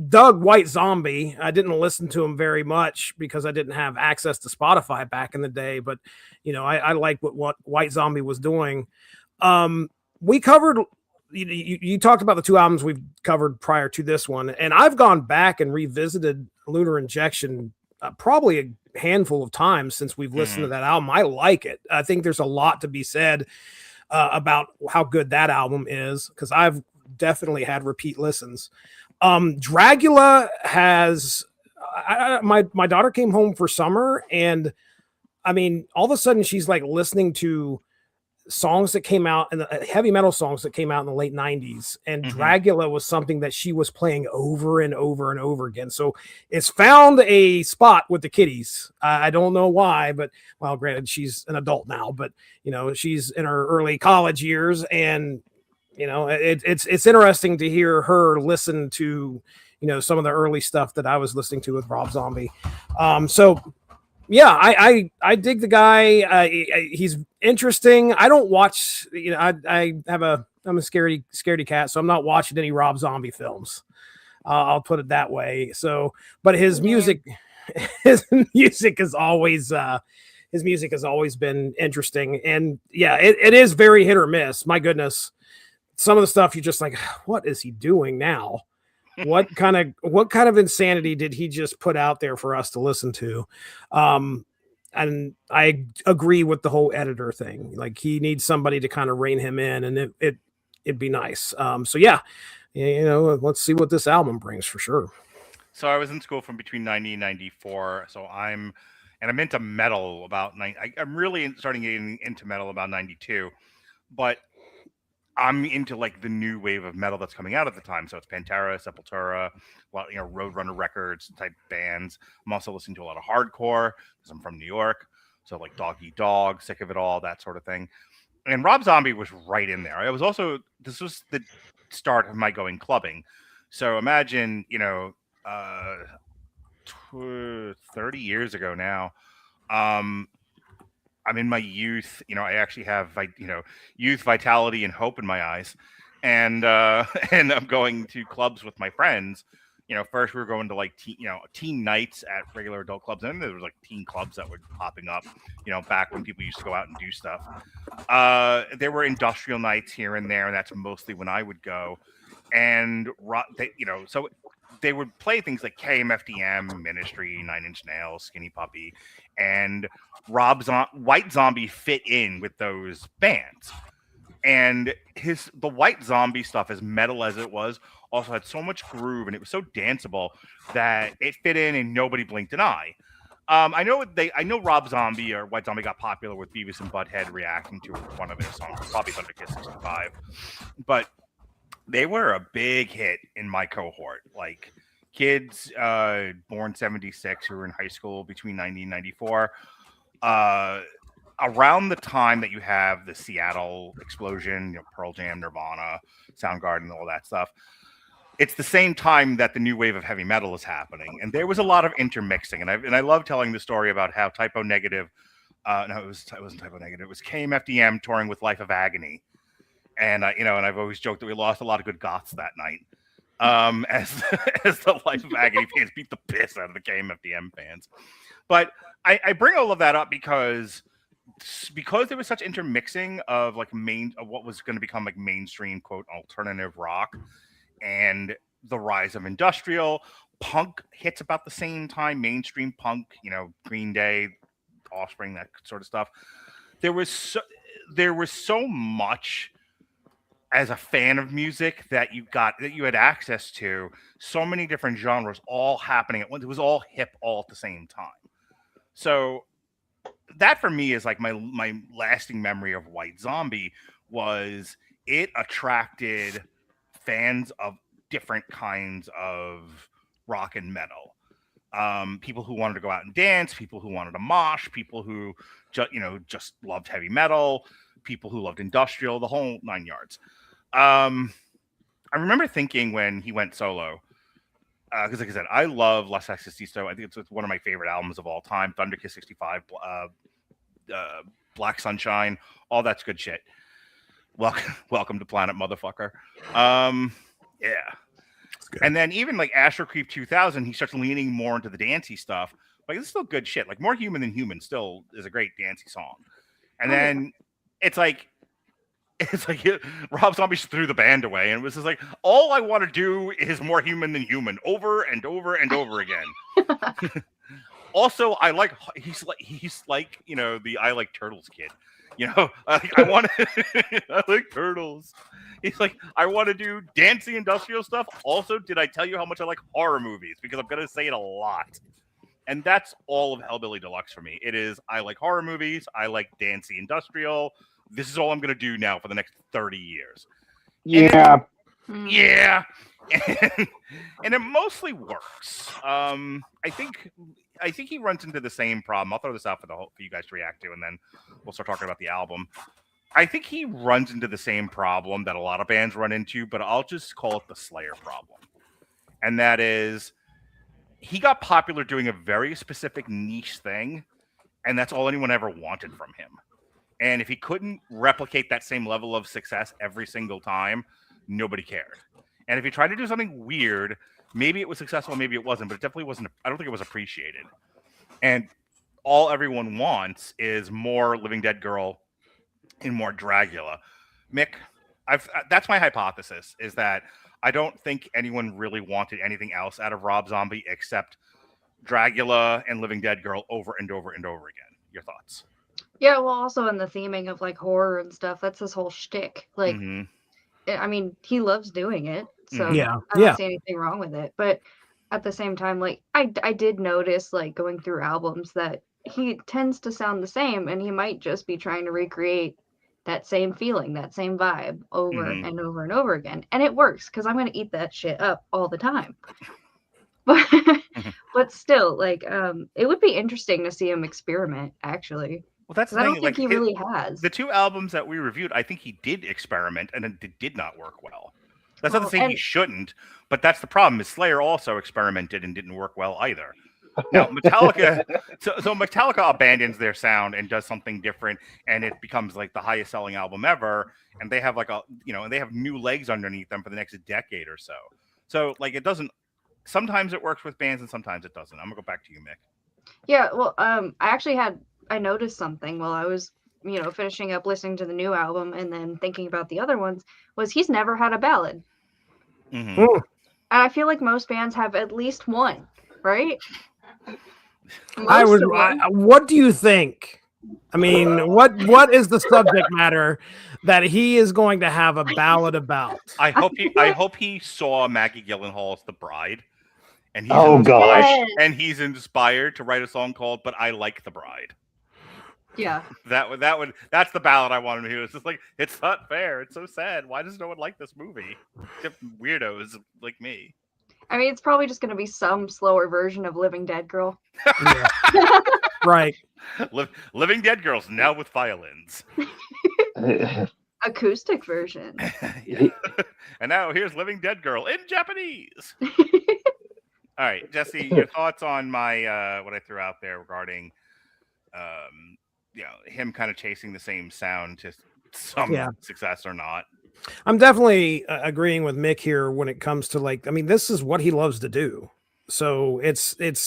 dug White Zombie. I didn't listen to him very much because I didn't have access to Spotify back in the day, but I like what White Zombie was doing. We covered, you talked about the 2 albums we've covered prior to this one, and I've gone back and revisited Lunar Injection probably a handful of times since we've listened to that album. I like it. I think there's a lot to be said about how good that album is, because I've definitely had repeat listens. Dragula has my daughter came home for summer, and I mean, all of a sudden she's like listening to songs that came out and the heavy metal songs that came out in the late 90s, and Dragula was something that she was playing over and over and over again. So it's found a spot with the kiddies. I don't know why, but well, granted, she's an adult now, but she's in her early college years, and it's interesting to hear her listen to some of the early stuff that I was listening to with Rob Zombie. So yeah, I dig the guy. He's interesting. I don't watch. I'm a scaredy cat, so I'm not watching any Rob Zombie films. I'll put it that way. So, but his music has always been interesting, and yeah, it is very hit or miss. My goodness. Some of the stuff you're just like, what is he doing now? What kind of insanity did he just put out there for us to listen to? And I agree with the whole editor thing. Like, he needs somebody to kind of rein him in, and it'd be nice. So yeah, let's see what this album brings for sure. So I was in school from between 90 and 94. So I'm into metal about I'm really starting getting into metal about 92, but I'm into like the new wave of metal that's coming out at the time. So it's Pantera, Sepultura, Roadrunner Records type bands. I'm also listening to a lot of hardcore because I'm from New York. So like Dog Eat Dog, Sick of It All, that sort of thing. And Rob Zombie was right in there. This was the start of my going clubbing. So imagine, 30 years ago now. I'm in my youth, I actually have, youth, vitality, and hope in my eyes, and and I'm going to clubs with my friends. First we were going to like teen nights at regular adult clubs, and then there was like teen clubs that were popping up. Back when people used to go out and do stuff. There were industrial nights here and there, and that's mostly when I would go. And so they would play things like KMFDM, Ministry, Nine Inch Nails, Skinny Puppy, and White Zombie fit in with those bands. And the White Zombie stuff, as metal as it was, also had so much groove, and it was so danceable that it fit in, and nobody blinked an eye. I know Rob Zombie or White Zombie got popular with Beavis and Butthead reacting to one of their songs, probably Thunder Kiss 65, but they were a big hit in my cohort. Like kids born 76 who were in high school between 90 and 94. Around the time that you have the Seattle explosion, Pearl Jam, Nirvana, Soundgarden, all that stuff, it's the same time that the new wave of heavy metal is happening. And there was a lot of intermixing. And I love telling the story about how Typo Negative, it wasn't Typo Negative, it was KMFDM touring with Life of Agony. And and I've always joked that we lost a lot of good goths that night, as the Life of Agony fans beat the piss out of the KMFDM fans. But I bring all of that up because there was such intermixing of like of what was going to become like mainstream quote alternative rock, and the rise of industrial punk hits about the same time. Mainstream punk, Green Day, Offspring, that sort of stuff. There was so much. As a fan of music that you had access to, so many different genres all happening at once. It was all hip all at the same time. So that for me is like my lasting memory of White Zombie was it attracted fans of different kinds of rock and metal. People who wanted to go out and dance, people who wanted to mosh, people who just loved heavy metal, people who loved industrial, the whole 9 yards. I remember thinking when he went solo, because like I said, I love La Sexorcisto. I think it's one of my favorite albums of all time. Thunder Kiss 65, Black Sunshine, all that's good shit. Welcome to Planet Motherfucker. Yeah. And then even like Astro-Creep 2000, he starts leaning more into the dancey stuff. Like it's still good shit. Like More Human Than Human still is a great dancey song. And then it's like Rob Zombie threw the band away, and it was just like, all I want to do is More Human Than Human over and over and over again. Also, he's like the I Like Turtles kid. I like turtles. He's like, I want to do dancey industrial stuff. Also, did I tell you how much I like horror movies? Because I'm gonna say it a lot. And that's all of Hellbilly Deluxe for me. It is, I like horror movies. I like dancey industrial. This is all I'm going to do now for the next 30 years. Yeah. Yeah. And it mostly works. I think he runs into the same problem. I'll throw this out for you guys to react to, and then we'll start talking about the album. I think he runs into the same problem that a lot of bands run into, but I'll just call it the Slayer problem. And that is, he got popular doing a very specific niche thing, and that's all anyone ever wanted from him. And if he couldn't replicate that same level of success every single time, nobody cared. And if he tried to do something weird, maybe it was successful, maybe it wasn't, but it definitely wasn't. I don't think it was appreciated. And all everyone wants is more Living Dead Girl and more Dracula. Mick, that's my hypothesis, is that I don't think anyone really wanted anything else out of Rob Zombie except Dracula and Living Dead Girl over and over and over again. Your thoughts? Yeah, well, also in the theming of like horror and stuff, that's his whole shtick. Like, I mean, he loves doing it, So Yeah. I don't see anything wrong with it. But at the same time, like I did notice, like going through albums, that he tends to sound the same, and he might just be trying to recreate that same feeling, that same vibe over and over and over again. And it works because I'm going to eat that shit up all the time. But still, like, it would be interesting to see him experiment, actually. Well, that's the I thing. don't think he really has. The 2 albums that we reviewed, I think he did experiment, and it did not work well. That's not to say he shouldn't, but that's the problem. Is Slayer also experimented and didn't work well either. Now, Metallica, so Metallica abandons their sound and does something different, and it becomes like the highest selling album ever. And they have like and they have new legs underneath them for the next decade or so. So like it doesn't. Sometimes it works with bands, and sometimes it doesn't. I'm gonna go back to you, Mick. Yeah, well, I noticed something while I was, finishing up listening to the new album and then thinking about the other ones. Was he's never had a ballad. Mm-hmm. I feel like most bands have at least one, right? What do you think? I mean, what is the subject matter that he is going to have a ballad about? I hope he saw Maggie Gyllenhaal's The Bride, and he's inspired to write a song called "But I Like the Bride." Yeah, that's the ballad I want him to hear. It's just like, it's not fair. It's so sad. Why does no one like this movie? Except weirdos like me. I mean, it's probably just going to be some slower version of Living Dead Girl. Right. Living Dead Girls now with violins. Acoustic version. And now here's Living Dead Girl in Japanese. All right, Jesse, your thoughts on my what I threw out there regarding him kind of chasing the same sound to some success or not? I'm definitely agreeing with Mick here when it comes to, like, I mean, this is what he loves to do. So it's it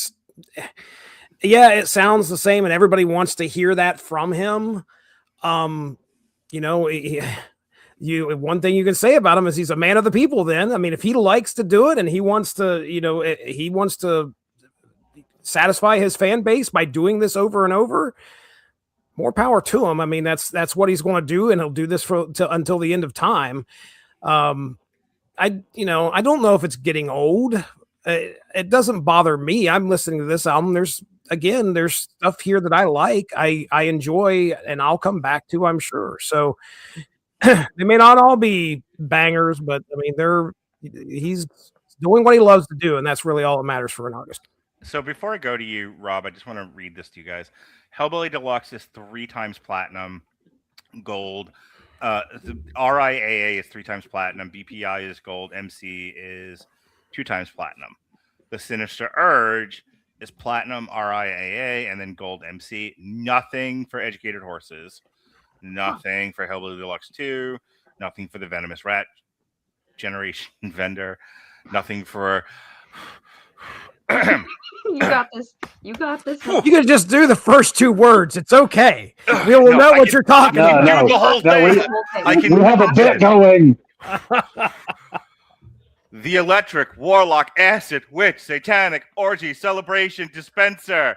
sounds the same, and everybody wants to hear that from him. One thing you can say about him is he's a man of the people. Then, I mean, if he likes to do it and he wants to satisfy his fan base by doing this over and over, more power to him. I mean, that's what he's going to do, and he'll do this until the end of time. I don't know if it's getting old. It doesn't bother me. I'm listening to this album. There's stuff here that I like, I enjoy, and I'll come back to, I'm sure. So they may not all be bangers, but I mean, he's doing what he loves to do, and that's really all that matters for an artist. So before I go to you, Rob, I just want to read this to you guys. Hellbilly Deluxe is 3 times platinum, gold. The RIAA is 3 times platinum. BPI is gold. MC is 2 times platinum. The Sinister Urge is platinum RIAA and then gold MC. Nothing for Educated Horses. Nothing for Hellbilly Deluxe 2. Nothing for the Venomous Rat Regeneration Vendor. Nothing for... You got this. You can just do the first 2 words. It's okay. We will know what you're talking about. The whole thing. We have a bit going. The Electric Warlock Acid Witch Satanic Orgy Celebration Dispenser.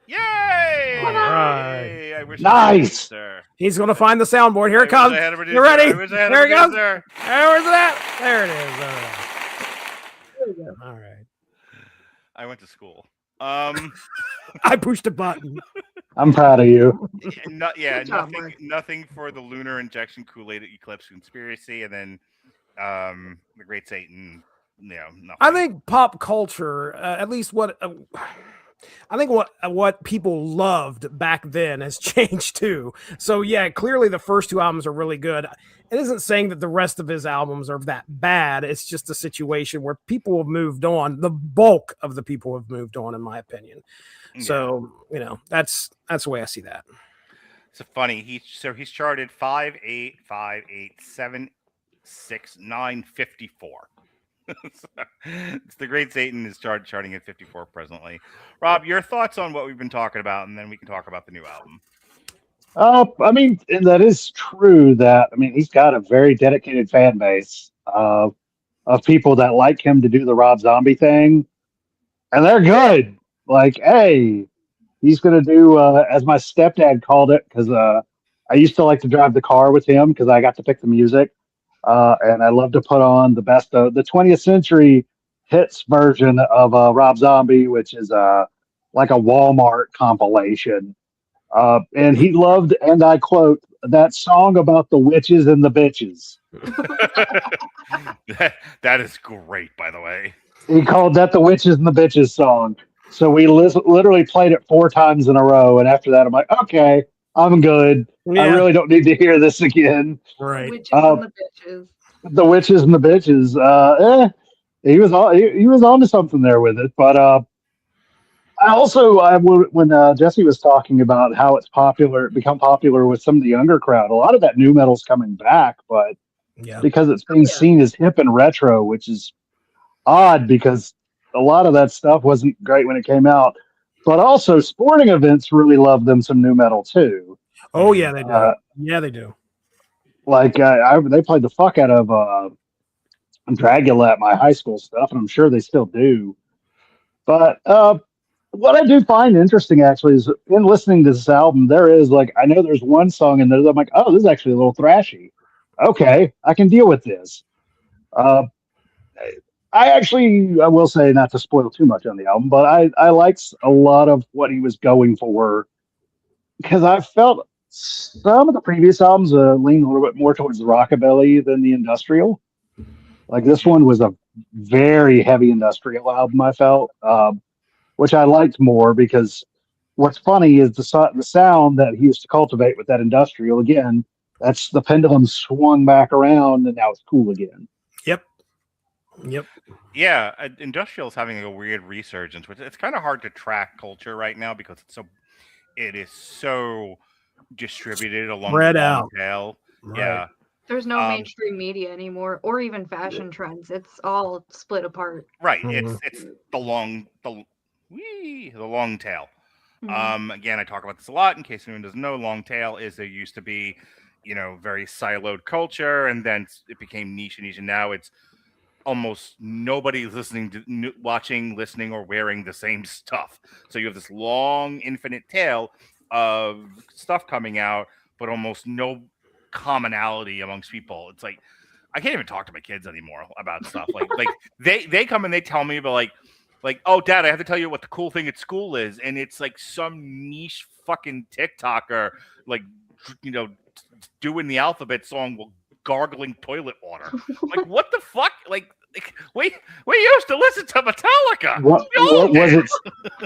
Yay! All right. I wish nice. Sir. He's going to find the soundboard. Here it comes. You ready? There it goes. Hey, where's that? There it is. There we go. All right. I went to school. I pushed a button. I'm proud of you. Nothing for the Lunar Injection Kool-Aid Eclipse Conspiracy, and then the Great Satan. Nothing. I think pop culture, at least what people loved back then has changed too. So yeah, clearly the first 2 albums are really good. It isn't saying that the rest of his albums are that bad. It's just a situation where people have moved on. The bulk of the people have moved on, in my opinion. Yeah. So, that's the way I see that. It's funny. He's charted 5, 8, 5, 8, 7, 6, 9, 54. It's the Great Satan is charting at 54 presently. Rob, your thoughts on what we've been talking about, and then we can talk about the new album. I mean, and that is true. He's got a very dedicated fan base of people that like him to do the Rob Zombie thing, and they're good. Like, hey, he's gonna do as my stepdad called it, because I used to like to drive the car with him because I got to pick the music. and I love to put on the best of the 20th century hits version of Rob Zombie, which is like a Walmart compilation. And he loved, and I quote, that song about the witches and the bitches. that is great, by the way. He called that the witches and the bitches song. So we literally played it 4 times in a row. And after that, I'm like, okay, I'm good. I really don't need to hear this again. Right. Witches and the bitches. The witches and the bitches. He was on to something there with it. But when Jesse was talking about how it's become popular with some of the younger crowd, a lot of that new metal's coming back, but because it's being seen as hip and retro, which is odd because a lot of that stuff wasn't great when it came out. But also, sporting events really love them some new metal too. Oh yeah, they do. Yeah, they do. Like they played the fuck out of Dragula at my high school stuff, and I'm sure they still do. But what I do find interesting actually is in listening to this album, there is I know there's one song in there that I'm like, oh, this is actually a little thrashy. Okay, I can deal with this. I will say, not to spoil too much on the album, but I liked a lot of what he was going for because I felt some of the previous albums leaned a little bit more towards the rockabilly than the industrial. Like this one was a very heavy industrial album, I felt, which I liked more because what's funny is the sound that he used to cultivate with that industrial, again, that's the pendulum swung back around and now it's cool again. Yep. Yeah, industrial is having a weird resurgence, which it's kind of hard to track culture right now because it is so distributed along spread the long out. tail. Right. Yeah. There's no mainstream media anymore, or even fashion trends. It's all split apart. Right. It's the long tail. Mm-hmm. Again, I talk about this a lot in case anyone doesn't know. Long tail is there used to be, very siloed culture, and then it became niche, and now it's almost nobody watching, listening, or wearing the same stuff. So you have this long, infinite tail of stuff coming out, but almost no commonality amongst people. It's like I can't even talk to my kids anymore about stuff. Like they come and they tell me about like, oh, Dad, I have to tell you what the cool thing at school is, and it's like some niche fucking TikToker, doing the alphabet song while gargling toilet water. Like, what the fuck? Like we used to listen to Metallica. What was it?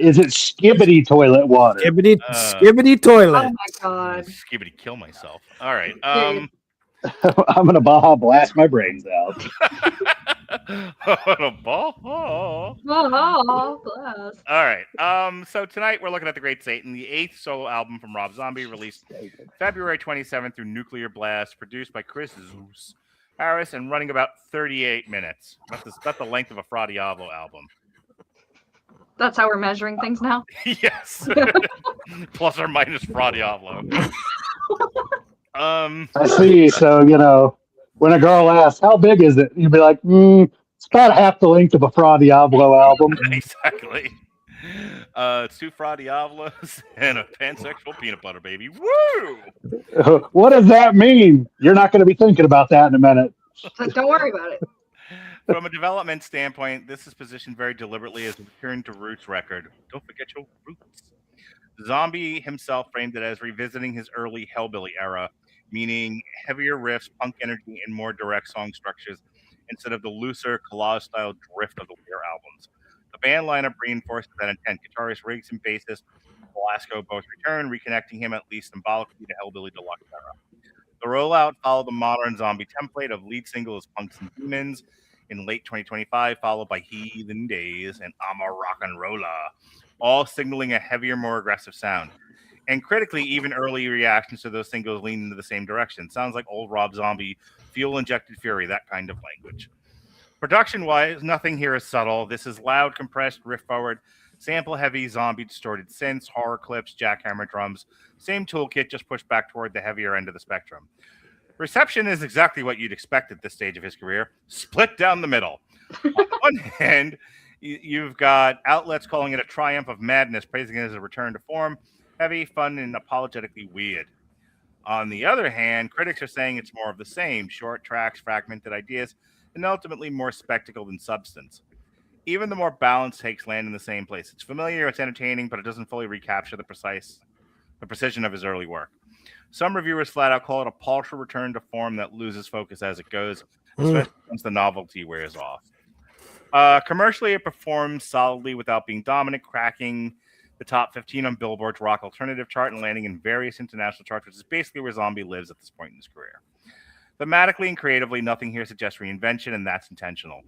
Is it Skibbity toilet water? Skibbity toilet. Oh my god. Skibbity kill myself. All right. I'm gonna Baja blast my brains out. Blast. All right. So tonight we're looking at The Great Satan, the 8th solo album from Rob Zombie, released February 27th through Nuclear Blast, produced by Chris Zeuss Harris, and running about 38 minutes. That's the length of a Fra Diavolo album. That's how we're measuring things now? Yes. Plus or minus Fra Diavolo. I see. So, when a girl asks, how big is it? You'd be like, it's about half the length of a Fra Diavolo album. Exactly. It's 2 Fra Diavolos and a pansexual peanut butter baby. Woo! What does that mean? You're not going to be thinking about that in a minute. Don't worry about it. From a development standpoint, this is positioned very deliberately as a return to roots record. Don't forget your roots. Zombie himself framed it as revisiting his early Hellbilly era, meaning heavier riffs, punk energy, and more direct song structures instead of the looser collage-style drift of the later albums. The band lineup reinforces that intent. Guitarist Riggs and bassist Velasco both return, reconnecting him at least symbolically to Hellbilly Deluxe era. The rollout followed the modern Zombie template of lead single as Punks and Demons in late 2025, followed by Heathen Days and I'm a Rock and Roller, all signaling a heavier, more aggressive sound. And critically, even early reactions to those singles lean into the same direction. Sounds like old Rob Zombie, fuel-injected fury, that kind of language. Production-wise, nothing here is subtle. This is loud, compressed, riff-forward, sample-heavy, zombie-distorted synths, horror clips, jackhammer drums. Same toolkit, just pushed back toward the heavier end of the spectrum. Reception is exactly what you'd expect at this stage of his career. Split down the middle. On one hand, you've got outlets calling it a triumph of madness, praising it as a return to form. Heavy, fun, and apologetically weird. On the other hand, critics are saying it's more of the same, short tracks, fragmented ideas, and ultimately more spectacle than substance. Even the more balanced takes land in the same place. It's familiar, it's entertaining, but it doesn't fully recapture the precision of his early work. Some reviewers flat out call it a paltry return to form that loses focus as it goes, especially once the novelty wears off. Commercially, it performs solidly without being dominant, cracking the top 15 on Billboard's rock alternative chart and landing in various international charts, which is basically where Zombie lives at this point in his career. Thematically and creatively, nothing here suggests reinvention, and that's intentional.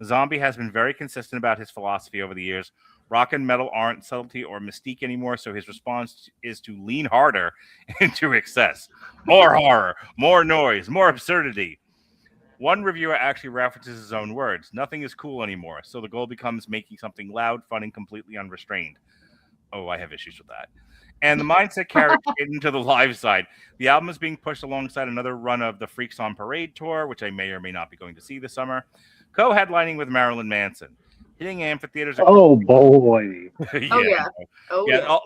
Zombie has been very consistent about his philosophy over the years. Rock and metal aren't subtlety or mystique anymore, so his response is to lean harder into excess. More horror, more noise, more absurdity. One reviewer actually references his own words. Nothing is cool anymore, so the goal becomes making something loud, fun, and completely unrestrained. Oh, I have issues with that. And the mindset carried into the live side. The album is being pushed alongside another run of the Freaks on Parade tour, which I may or may not be going to see this summer, co-headlining with Marilyn Manson. Hitting amphitheaters. Oh, boy. Yeah.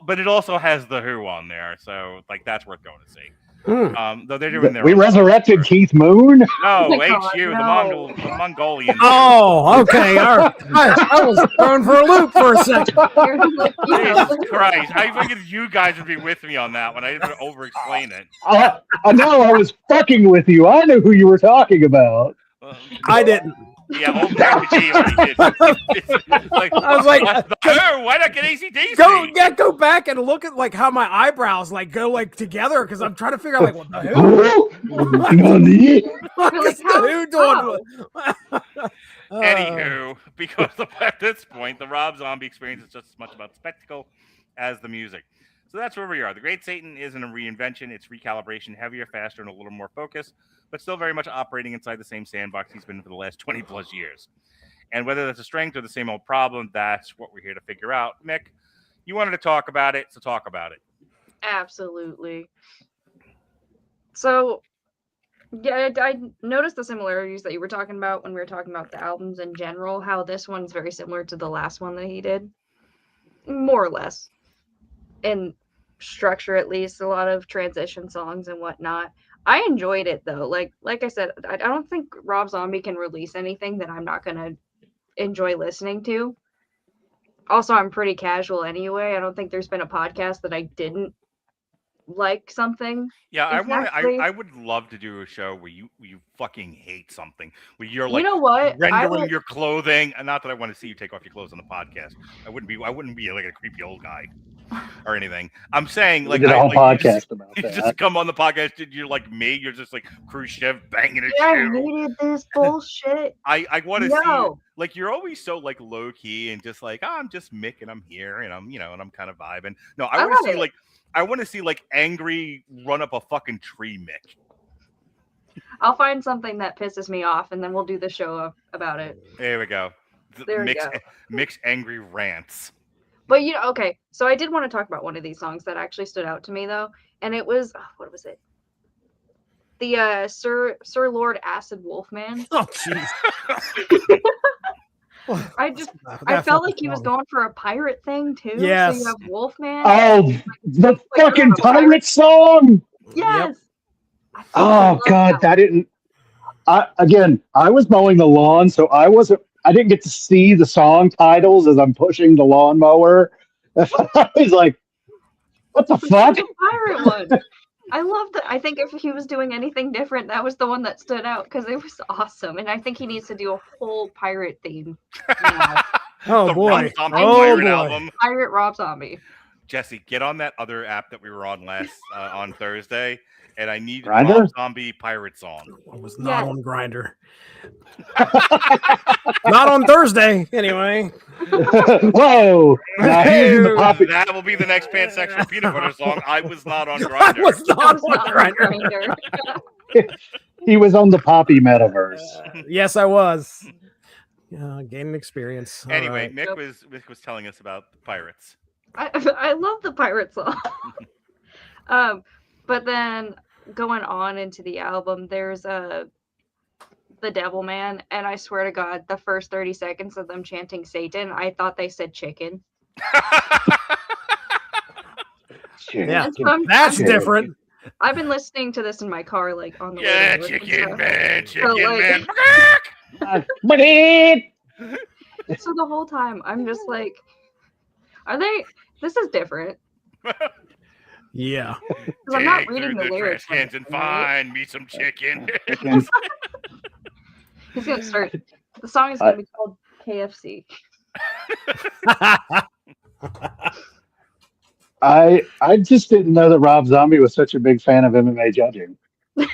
But it also has The Who on there, so like that's worth going to see. Though they're doing their we resurrected tour. Keith Moon. No, God, HU, no. the Mongolian. Oh, okay. All right. I was thrown for a loop for a second. Jesus Christ! I figured you guys would be with me on that one. I didn't over-explain it. I know I was fucking with you. I knew who you were talking about. I didn't. Yeah, old G already did. Like, I was like, why not get ACDC? go back and look at like how my eyebrows like go like together because I'm trying to figure out like what the hell. What's the Who doing? Anywho, because at this point, the Rob Zombie experience is just as much about spectacle as the music. So that's where we are. The Great Satan isn't a reinvention. It's recalibration, heavier, faster, and a little more focused, but still very much operating inside the same sandbox he's been for the last 20 plus years. And whether that's a strength or the same old problem, that's what we're here to figure out. Mick, you wanted to talk about it, so talk about it. Absolutely. So, yeah, I noticed the similarities that you were talking about when we were talking about the albums in general, how this one's very similar to the last one that he did. More or less. In structure, at least, a lot of transition songs and whatnot. I enjoyed it though. Like I said, I don't think Rob Zombie can release anything that I'm not gonna enjoy listening to. Also, I'm pretty casual anyway. I don't think there's been a podcast that I didn't like something. Yeah, exactly. I would love to do a show where you fucking hate something, where you're like, you know what, rendering your clothing. And not that I want to see you take off your clothes on the podcast. I wouldn't be like a creepy old guy or anything. I'm saying like, we did a whole podcast about you that. just come on the podcast. You're like me. You're just like Khrushchev banging a I shoe. hated this bullshit. I want to see, like, you're always so like low key and just like, I'm just Mick and I'm here and I'm, and I'm kind of vibing. No, I want to see I want to see like angry run up a fucking tree Mick. I'll find something that pisses me off and then we'll do the show about it. There we go. Mick's angry rants. But okay. So I did want to talk about one of these songs that actually stood out to me though, and it was what was it? The Sir Lord Acid Wolfman. Oh jeez. I felt like he was going for a pirate thing too. Yes. So you have Wolfman. Oh, the fucking pirate song. Yes. Yep. Oh God, that didn't. I was mowing the lawn, so I didn't get to see the song titles as I'm pushing the lawnmower. I was like, what the fuck? The pirate one. I loved it. I think if he was doing anything different, that was the one that stood out because it was awesome. And I think he needs to do a whole pirate theme now. Oh boy. Album. Pirate Rob Zombie. Jesse, get on that other app that we were on last on Thursday, and I need Grindr? Rob Zombie pirate song. I was not on Grindr. Not on Thursday, anyway. Whoa! That will be the next pansexual peanut butter song. I was not on Grindr. I was not on Grindr. He was on the Poppy metaverse. Yes, I was. Gaining experience. Anyway, right. Mick was telling us about the pirates. I love the pirate song. But then going on into the album, there's the Devil Man, and I swear to God, the first 30 seconds of them chanting Satan, I thought they said chicken. Yeah, that's different. I've been listening to this in my car, like on the way. Yeah, to work and chicken stuff. man, chicken So, like- man. So the whole time I'm just like, are they? This is different Yeah. because I'm not Dig reading through the lyrics. trash cans and find me some chicken. He's gonna start. The song is gonna be called KFC. I just didn't know that Rob Zombie was such a big fan of MMA judging. Thank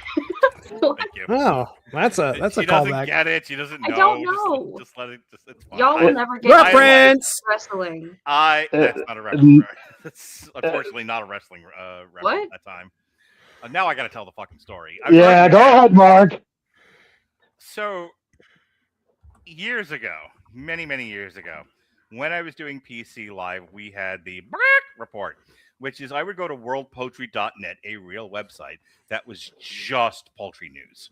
you. Oh, that's a She doesn't callback. get it. She doesn't know. I don't know. Just let it. It's fine. Y'all will never get Reference. wrestling. That's not a wrestling. That's unfortunately not a wrestling reference What? at that time. Now I got to tell the fucking story. Yeah, go ahead, Mark. So years ago, many years ago, when I was doing PC Live, we had the report, which is I would go to worldpoetry.net, a real website that was just poultry news.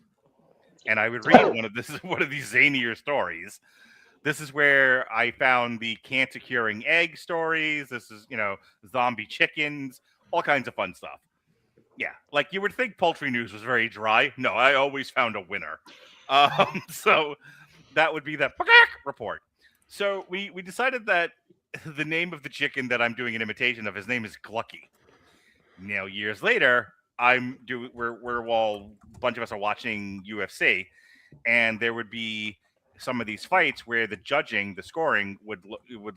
And I would read one of these zanier stories. This is where I found the cancer curing egg stories. This is, zombie chickens, all kinds of fun stuff. Yeah, like you would think poultry news was very dry. No, I always found a winner. So that would be the report. So we decided that the name of the chicken that I'm doing an imitation of, his name is Glucky. Now, years later, we're all, a bunch of us are watching UFC, and there would be some of these fights where the judging, the scoring would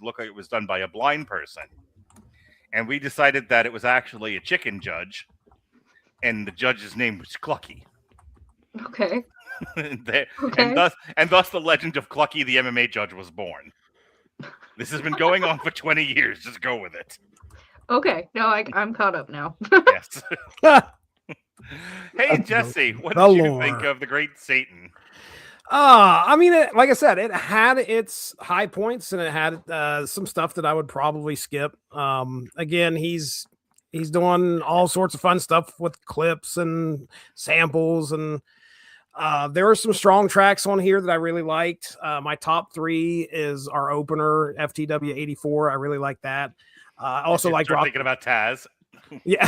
look like it was done by a blind person. And we decided that it was actually a chicken judge, and the judge's name was Clucky. Okay. And thus the legend of Clucky the MMA judge was born. This has been going on for 20 years. Just go with it. Okay. No, I'm caught up now. Yes. Hey, Jesse, what did you think of the Great Satan? I mean, like I said, it had its high points and it had some stuff that I would probably skip. Again, he's doing all sorts of fun stuff with clips and samples, and there are some strong tracks on here that I really liked. My top 3 is our opener, FTW 84. I really like that. I also like thinking about Taz. Yeah.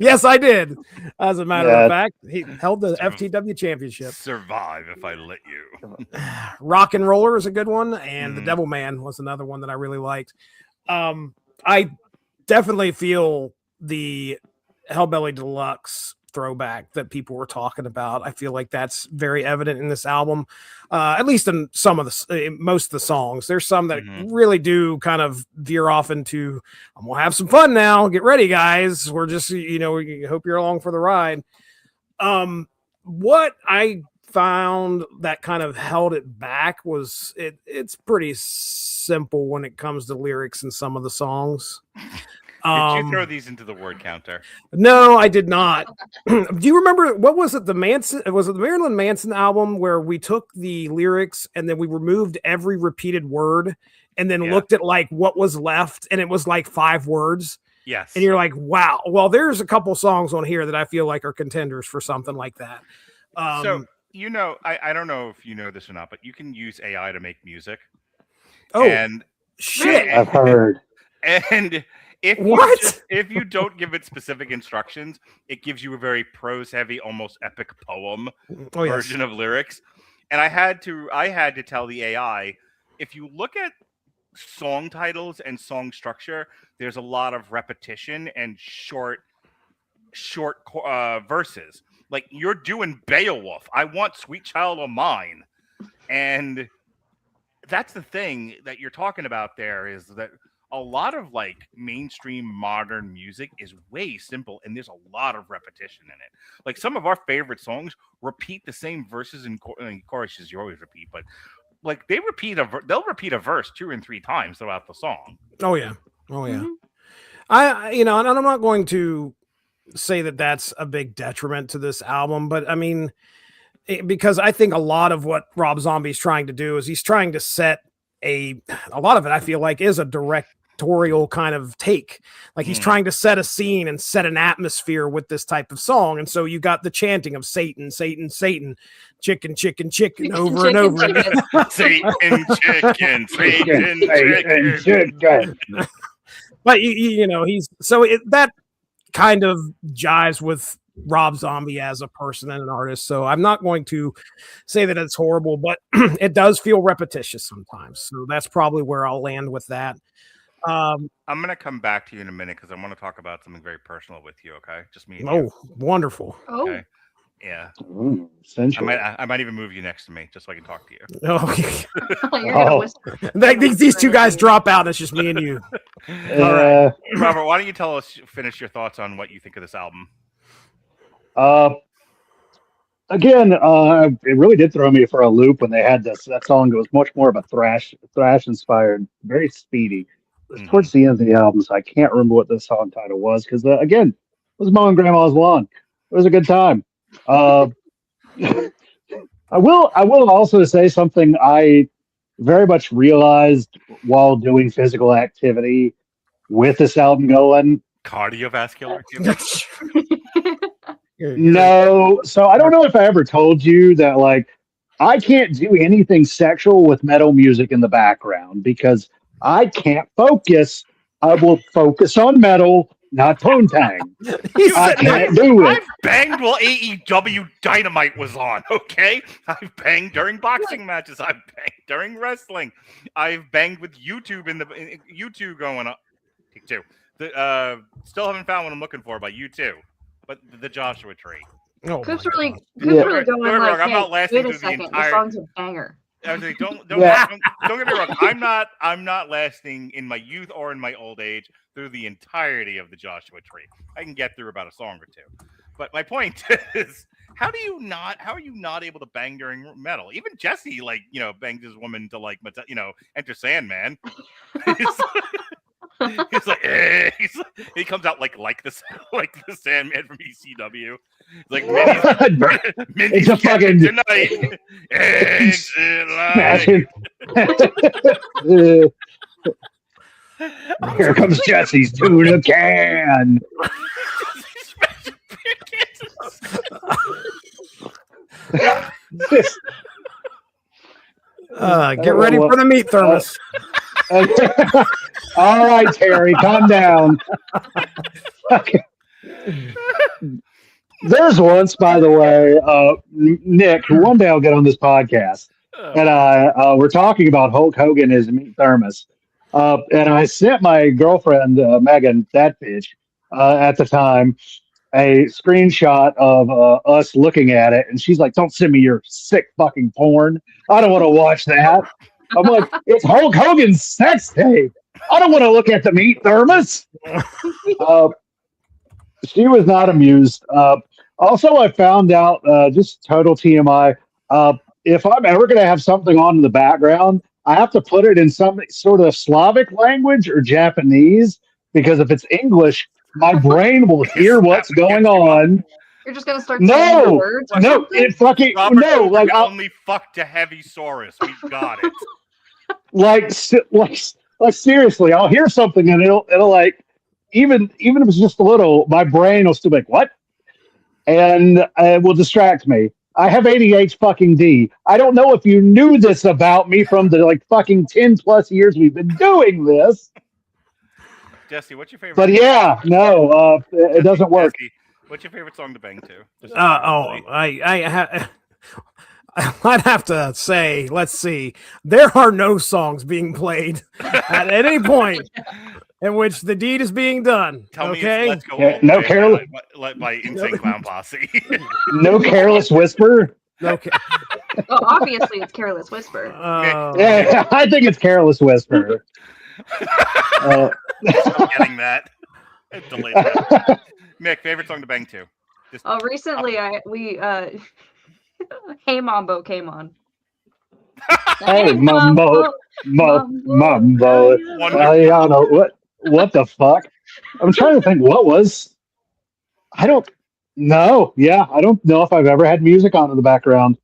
Yes, I did. As a matter of fact, he held the FTW championship. Survive if I let you. Rock and Roller is a good one, and The Devil Man was another one that I really liked. I definitely feel the Hellbilly Deluxe throwback that people were talking about. I feel like that's very evident in this album, at least in most of the songs. There's some that really do kind of veer off into, I'm gonna have some fun now, get ready guys, we're just, we hope you're along for the ride. What I found that kind of held it back was it's pretty simple when it comes to lyrics in some of the songs. Did you throw these into the word counter? No, I did not. Do you remember, what was it? The Marilyn Manson album where we took the lyrics and then we removed every repeated word and then looked at like what was left, and it was like 5 words. Yes. And you're like, wow. Well, there's a couple songs on here that I feel like are contenders for something like that. So, I don't know if you know this or not, but you can use AI to make music. Oh, and shit. I've heard. And if you don't give it specific instructions, it gives you a very prose-heavy, almost epic poem version of lyrics. And I had to tell the AI, if you look at song titles and song structure, there's a lot of repetition and short verses. Like, you're doing Beowulf. I want Sweet Child O' Mine. And that's the thing that you're talking about there, is that a lot of like mainstream modern music is way simple, and there's a lot of repetition in it. Like, some of our favorite songs repeat the same verses and choruses. You always repeat, but like they'll repeat a verse 2 and 3 times throughout the song. Oh yeah. And I'm not going to say that that's a big detriment to this album, but I mean, because I think a lot of what Rob Zombie's trying to do is he's trying to set a lot of it, I feel like, is a directorial kind of take. Like, he's trying to set a scene and set an atmosphere with this type of song. And so you got the chanting of Satan, Satan, Satan, chicken, chicken, chicken, over and over again. Satan, chicken, Satan, chicken. But he's so that kind of jives with Rob Zombie as a person and an artist. So I'm not going to say that it's horrible, but it does feel repetitious sometimes. So that's probably where I'll land with that. I'm going to come back to you in a minute because I want to talk about something very personal with you. Okay, just me. And Oh, you. wonderful. Oh, Okay. Yeah. Essentially. I might even move you next to me just so I can talk to you. Oh, you're gonna Oh. whisper. these two guys drop out. And it's just me and you. All right. Robert, why don't you finish your thoughts on what you think of this album? Again, it really did throw me for a loop when they had that song. It was much more of a thrash inspired, very speedy. It was towards the end of the album, so I can't remember what the song title was because again, it was mowing grandma's lawn. It was a good time. I will also say something I very much realized while doing physical activity with this album going. Cardiovascular. No, so I don't know if I ever told you that, like, I can't do anything sexual with metal music in the background because I can't focus. I will focus on metal, not poontang. I can't do it. I've banged while AEW Dynamite was on, okay? I've banged during boxing matches. I've banged during wrestling. I've banged with YouTube in YouTube going up. Take two. Still haven't found what I'm looking for by U2. But the Joshua Tree. Oh, Coop's really Don't going get me wrong, like, I'm not hey, lasting wait a through the second, the entire. song's a banger. I was like, don't Yeah. get me wrong. I'm not lasting in my youth or in my old age through the entirety of the Joshua Tree. I can get through about a song or two. But my point is, how are you not able to bang during metal? Even Jesse, like, banged his woman to, like, Enter Sandman. He's like, he comes out like the Sandman from ECW. He's like, It's a fucking tonight. Imagine. Here comes Jesse's tuna can. Get ready for the meat thermos. All right, Terry, calm down. There's once, by the way, Nick, who one day I'll get on this podcast, and we're talking about Hulk Hogan as meat thermos. And I sent my girlfriend, Megan, that bitch, at the time, a screenshot of us looking at it. And she's like, don't send me your sick fucking porn. I don't want to watch that. I'm like, it's Hulk Hogan's sex tape. I don't want to look at the meat thermos. She was not amused. Also, I found out, just total TMI, if I'm ever going to have something on in the background, I have to put it in some sort of Slavic language or Japanese, because if it's English, my brain will hear what's going on. You're just gonna start saying the words. Or No, something? it fucking Robert, no. Like only fucked a heavy Saurus. We got it. like seriously, I'll hear something and it'll like even if it's just a little, my brain will still be like, what? And it will distract me. I have ADHD. I don't know if you knew this about me from the like fucking 10 plus years we've been doing this. Jesse, what's your favorite? But yeah, no, it doesn't work. Jesse, what's your favorite song to bang to? I'd have to say, let's see. There are no songs being played at any point in which the deed is being done. Tell okay? me, let's go. Yeah, no careless. By Insane Clown Posse. No Careless Whisper. Okay. Oh, obviously it's Careless Whisper. Yeah, I think it's Careless Whisper. I'm getting that. Delete that. Mick, favorite song to bang to? Recently we Hey Mambo came on. Hey, Mambo. Wonderful. What the fuck? I'm trying to think I don't know. Yeah, I don't know if I've ever had music on in the background.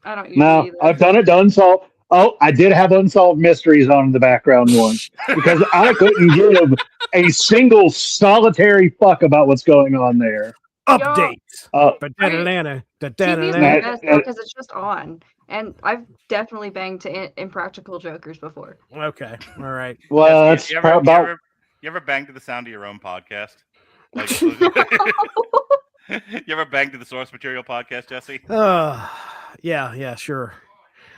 I don't usually No, either. I've done it to Unsolved. Oh, I did have Unsolved Mysteries on in the background once because I couldn't give a single solitary fuck about what's going on there. Update. TV's the best because it's just on. And I've definitely banged to Impractical Jokers before. Okay. All right. Well, that's you about. ever bang to the sound of your own podcast? Like, you ever banged to the source material podcast, Jesse? Yeah, sure.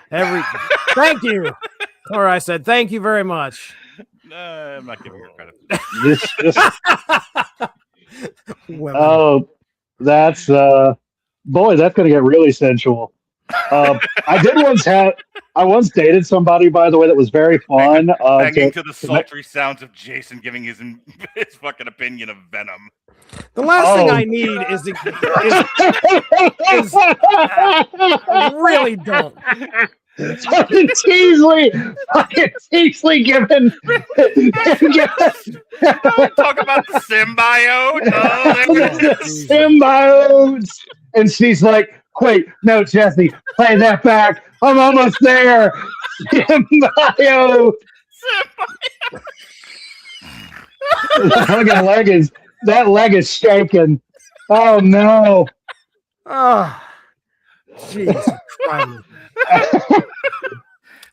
Thank you. Or I said, thank you very much. I'm not giving her credit. Oh, that's boy, that's gonna get really sensual. I once dated somebody, by the way, that was very fun. Banging to the sultry sounds of Jason giving his fucking opinion of Venom. The last thing I need is I really don't. Fucking Teasley giving. Talk about the symbiote. The symbiotes. And she's like, wait, no, Jesse, play that back. I'm almost there. Symbiote. That leg is shaking. Oh no. Oh, Jesus Christ.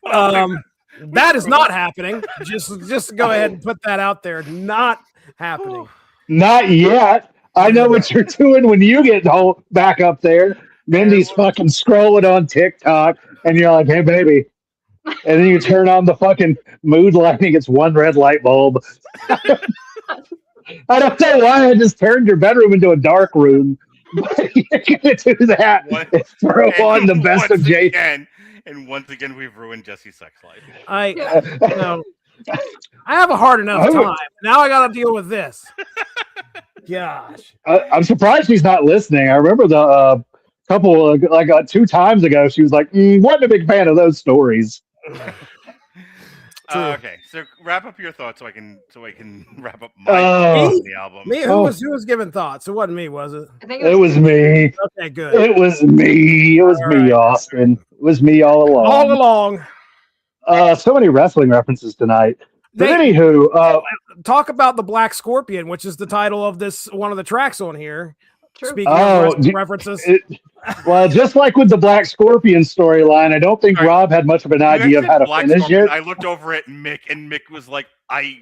That is not happening. Just go ahead and put that out there. Not happening. Not yet. I know what you're doing when you get back up there. Mindy's fucking scrolling on TikTok, and you're like, "Hey, baby," and then you turn on the fucking mood lighting. It's one red light bulb. I don't know why I just turned your bedroom into a dark room. But you're gonna do that. Throw on the best of Jason. And once again, we've ruined Jesse's sex life. I have a hard enough time. Now I got to deal with this. Gosh, I'm surprised she's not listening. I remember the couple, like 2 times ago, she was like, "Wasn't a big fan of those stories." Okay, so wrap up your thoughts so I can wrap up my thoughts on the album. Me? Who was giving thoughts? It wasn't me, was it? I think it was me. Okay, good. It was me. It was me, Austin. It was me all along. All along. So many wrestling references tonight. But anywho, talk about the Black Scorpion, which is the title of one of the tracks on here. True. Speaking of references. Well, just like with the Black Scorpion storyline, I don't think Rob had much of an idea of how to finish it. I looked over at Mick, and Mick was like, I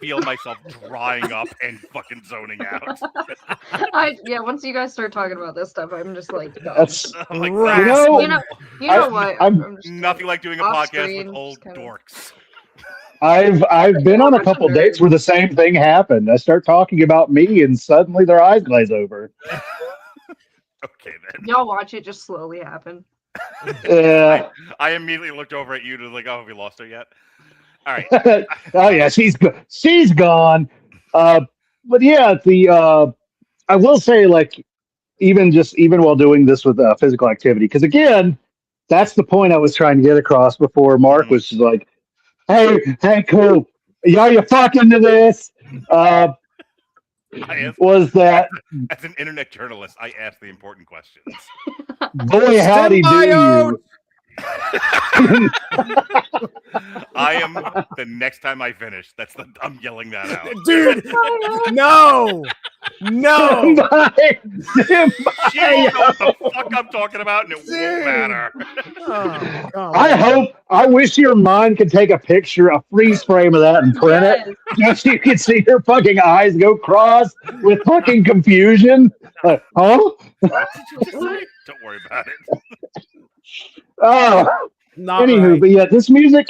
feel myself drying up and fucking zoning out. Once you guys start talking about this stuff, I'm just like, that's I'm like, you know what? I'm nothing like doing a podcast with old dorks. I've been on a couple dates where the same thing happened. I start talking about me, and suddenly their eyes glaze over. Okay, then. Y'all watch it just slowly happen. Yeah. I immediately looked over at you to like, oh, have we lost her yet? All right. Oh yeah, she's gone. But yeah, I will say, like, even while doing this with physical activity, because again, that's the point I was trying to get across before. Mark was just like, hey, cool. Are you fucking to this? Was that as an internet journalist, I ask the important questions. Boy, howdy do you. I am the next time I finish. I'm yelling that out, dude. No. She won't know what the fuck I'm talking about, and it won't matter. I wish your mind could take a picture, a freeze frame of that, and print it, just so you can see her fucking eyes go cross with fucking confusion. Huh? Don't worry about it. Anywho, right. But yeah, this music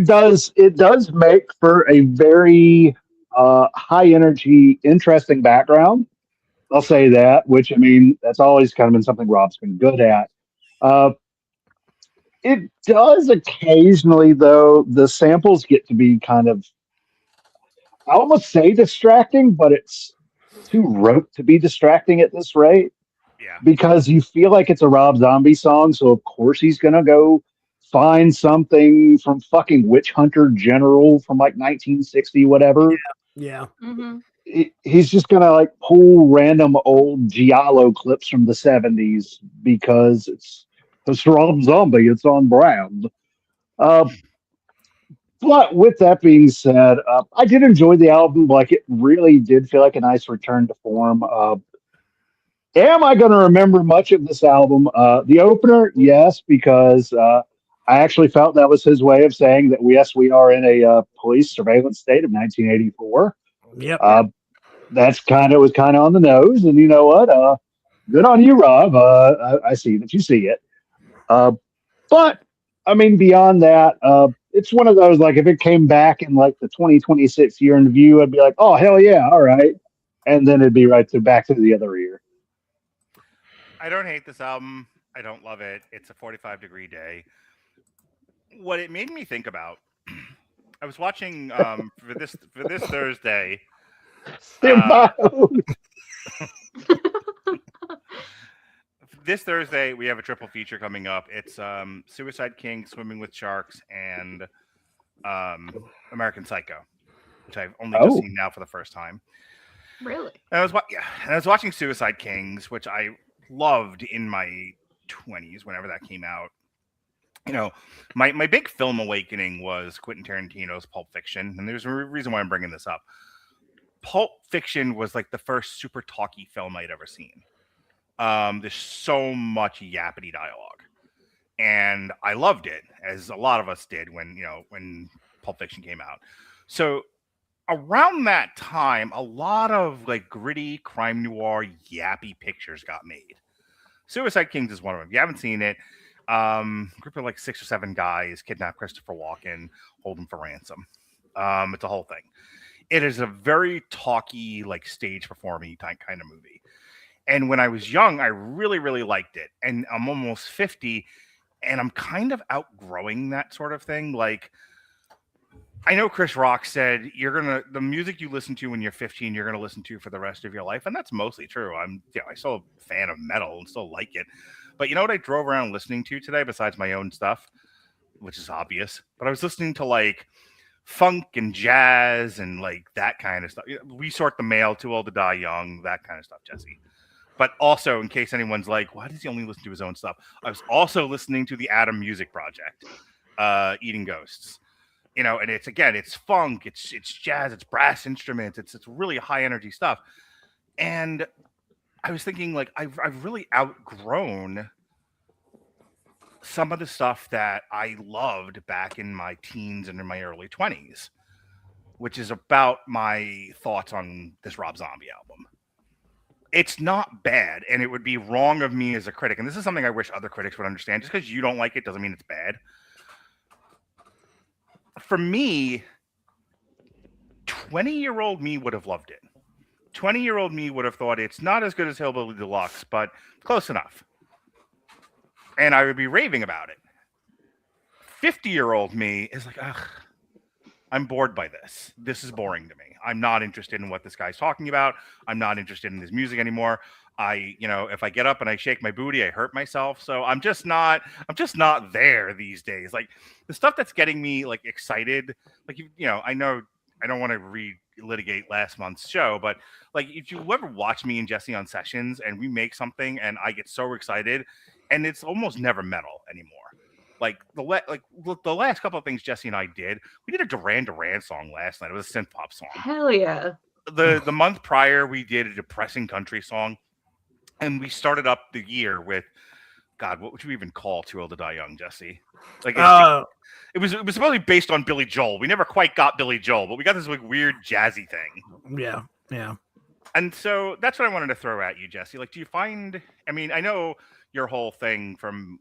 does make for a very high energy, interesting background. I'll say that, which, I mean, that's always kind of been something Rob's been good at. It does occasionally, though, the samples get to be kind of, I almost say distracting, but it's too rote to be distracting at this rate. Yeah. Because you feel like it's a Rob Zombie song, so of course he's gonna go find something from fucking Witch Hunter General from like 1960, whatever. Yeah. Mm-hmm. He's just gonna like pull random old Giallo clips from the 70s because it's Rob Zombie, it's on brand. But with that being said, I did enjoy the album. Like, it really did feel like a nice return to form. Am I going to remember much of this album? The opener, yes, because I actually felt that was his way of saying that yes, we are in a police surveillance state of 1984. Yep. That's was kind of on the nose, and you know what? Good on you, Rob. I see that you see it. But I mean, beyond that, it's one of those, like, if it came back in like the 2026 year in view, I'd be like, oh hell yeah, all right, and then it'd be back to the other ear. I don't hate this album. I don't love it. It's a 45-degree day. What it made me think about, I was watching for this Thursday. This Thursday we have a triple feature coming up. It's Suicide King, Swimming with Sharks, and American Psycho, which I've only just seen now for the first time. Really? And I was watching Suicide Kings, which I loved in my 20s whenever that came out. You know, my big film awakening was Quentin Tarantino's Pulp Fiction, and there's a reason why I'm bringing this up. Pulp Fiction was like the first super talky film I'd ever seen. There's so much yappity dialogue, and I loved it, as a lot of us did when Pulp Fiction came out. So around that time, a lot of like gritty crime noir yappy pictures got made. Suicide Kings is one of them. If you haven't seen it, group of like 6 or 7 guys kidnap Christopher Walken, hold him for ransom. It's a whole thing. It is a very talky, like stage performing kind of movie. And when I was young, I really, really liked it. And I'm almost 50, and I'm kind of outgrowing that sort of thing. Like, I know Chris Rock said the music you listen to when you're 15, you're gonna listen to for the rest of your life, and that's mostly true. I'm still a fan of metal and still like it. But you know what I drove around listening to today, besides my own stuff, which is obvious, but I was listening to like funk and jazz and like that kind of stuff. We Sort the Mail, Too Old to Die Young, that kind of stuff, Jesse. But also, in case anyone's like, why does he only listen to his own stuff? I was also listening to the Atom Music Project, Eating Ghosts. You know, and it's funk, it's jazz, it's brass instruments, it's really high energy stuff. And I was thinking, like, I've really outgrown some of the stuff that I loved back in my teens and in my early 20s, which is about my thoughts on this Rob Zombie album. It's not bad, and it would be wrong of me as a critic, and this is something I wish other critics would understand. Just because you don't like it doesn't mean it's bad. For me, 20-year-old me would have loved it. 20-year-old me would have thought it's not as good as Hellbilly Deluxe, but close enough. And I would be raving about it. 50-year-old me is like, ugh, I'm bored by this. This is boring to me. I'm not interested in what this guy's talking about. I'm not interested in his music anymore. If I get up and I shake my booty, I hurt myself. So I'm just not there these days. Like, the stuff that's getting me like excited, like, I know I don't want to relitigate last month's show, but like, if you ever watch me and Jesse on sessions and we make something and I get so excited, and it's almost never metal anymore. Like the last couple of things Jesse and I did, we did a Duran Duran song last night. It was a synth pop song. Hell yeah. The month prior, we did a depressing country song. And we started up the year with, God, what would you even call Too Old to Die Young, Jesse? Like, it was supposed to be based on Billy Joel. We never quite got Billy Joel, but we got this like weird jazzy thing. Yeah, yeah. And so that's what I wanted to throw at you, Jesse. Like, do you find? I mean, I know your whole thing from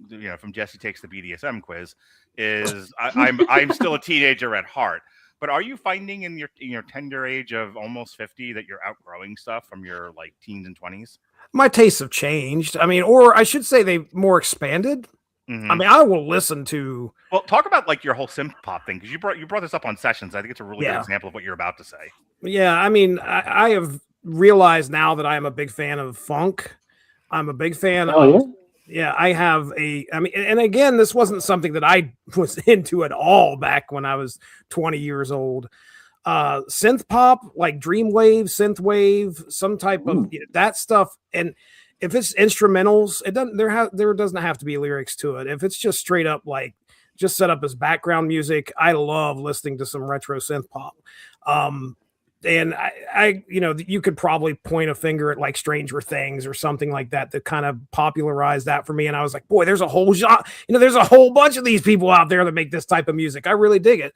Jesse Takes the BDSM quiz is I'm still a teenager at heart. But are you finding in your tender age of almost 50 that you're outgrowing stuff from your like teens and 20s? My tastes have changed. I mean, or I should say they've more expanded. Mm-hmm. I mean, I will listen to. Well, talk about like your whole synth pop thing, because you brought this up on sessions. I think it's a really good example of what you're about to say. Yeah, I mean, I have realized now that I am a big fan of funk. I'm a big fan of. Yeah, I have and again, this wasn't something that I was into at all back when I was 20 years old. Synth pop, like dreamwave, synthwave, some type of that stuff. And if it's instrumentals, it doesn't there doesn't have to be lyrics to it. If it's just straight up like just set up as background music, I love listening to some retro synth pop. And I, you could probably point a finger at like Stranger Things or something like that kind of popularized that for me. And I was like, boy, there's a whole genre, there's a whole bunch of these people out there that make this type of music. I really dig it.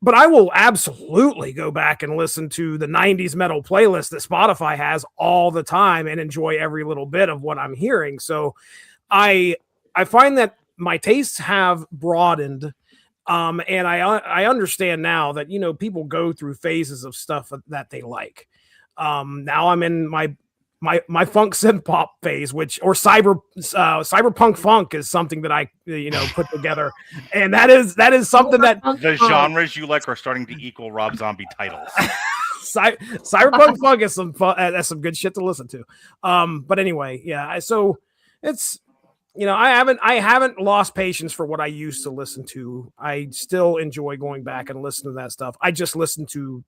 But I will absolutely go back and listen to the 90s metal playlist that Spotify has all the time and enjoy every little bit of what I'm hearing. So I find that my tastes have broadened. And I understand now that, people go through phases of stuff that they like. Now I'm in my funk synth pop phase, or cyberpunk funk is something that I, put together. And that is something that the genres you like are starting to equal Rob Zombie titles. Cyberpunk funk is some fun. That's some good shit to listen to. But anyway, yeah. So it's, I haven't lost patience for what I used to listen to. I still enjoy going back and listening to that stuff. I just listen to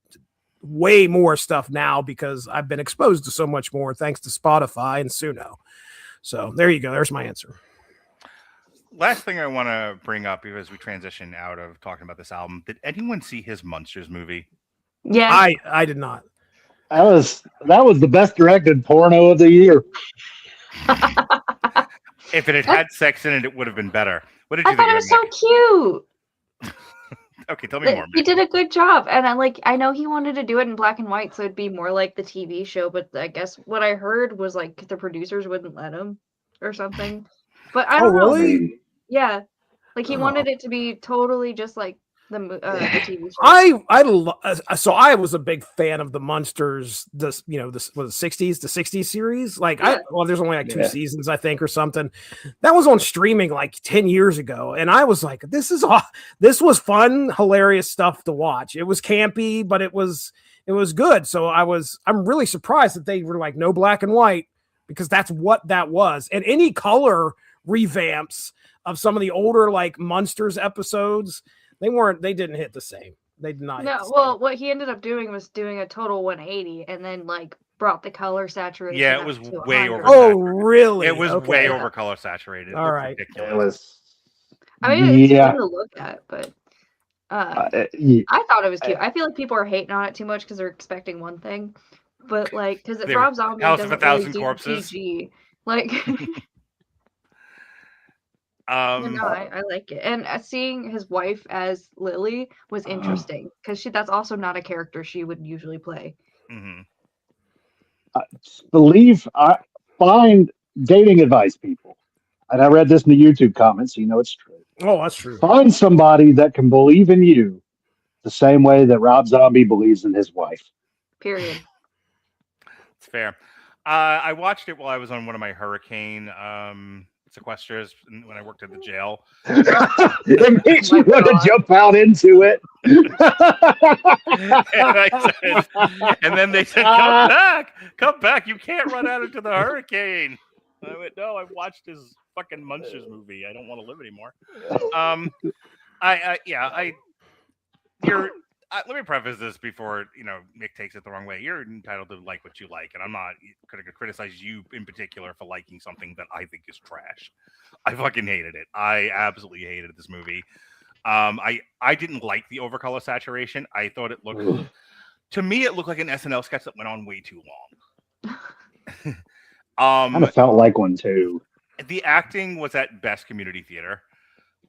way more stuff now because I've been exposed to so much more thanks to Spotify and Suno. So there you go. There's my answer. Last thing I want to bring up as we transition out of talking about this album. Did anyone see his Monsters movie? Yeah. I did not. That was the best directed porno of the year. If it had sex in it, it would have been better. What did you I thought it was so cute. Okay, tell me more. He did a good job, and I know he wanted to do it in black and white, so it'd be more like the TV show. But I guess what I heard was like the producers wouldn't let him or something. But I don't know. Really? Yeah, like he wanted it to be totally just like the TV show. So I was a big fan of the Munsters. Was the 60s series. There's only like 2 seasons, I think, or something. That was on streaming like 10 years ago, and I was like, this was fun, hilarious stuff to watch. It was campy, but it was good. So I'm really surprised that they were like no black and white, because that's what that was. And any color revamps of some of the older like Munsters episodes, they didn't hit the same. They did not. No, well, what he ended up doing was doing a total 180 and then like brought the color saturation. Yeah, it was way over. Oh, really? It was way over color saturated. All right. Ridiculous. It was. I mean, it's fun to look at, but I thought it was cute. I feel like people are hating on it too much because they're expecting one thing, but like because it's Rob Zombie House of doesn't 1,000 really do Corpses. PG. Like. No, I like it, and seeing his wife as Lily was interesting because that's also not a character she would usually play. Mm-hmm. I find dating advice, people, and I read this in the YouTube comments, so you know it's true. Oh, that's true. Find somebody that can believe in you the same way that Rob Zombie believes in his wife. Period. It's fair. I watched it while I was on one of my hurricane sequesters when I worked at the jail. It makes you want to jump out into it. and then they said, come back. You can't run out into the hurricane. I went, no, I watched his fucking Munsters movie. I don't want to live anymore. Let me preface this before Nick takes it the wrong way. You're entitled to like what you like, and I'm not going to criticize you in particular for liking something that I think is trash. I fucking hated it. I absolutely hated this movie. I didn't like the overcolor saturation. I thought it looked to me it looked like an SNL sketch that went on way too long. Kind of felt like one too. The acting was at best community theater,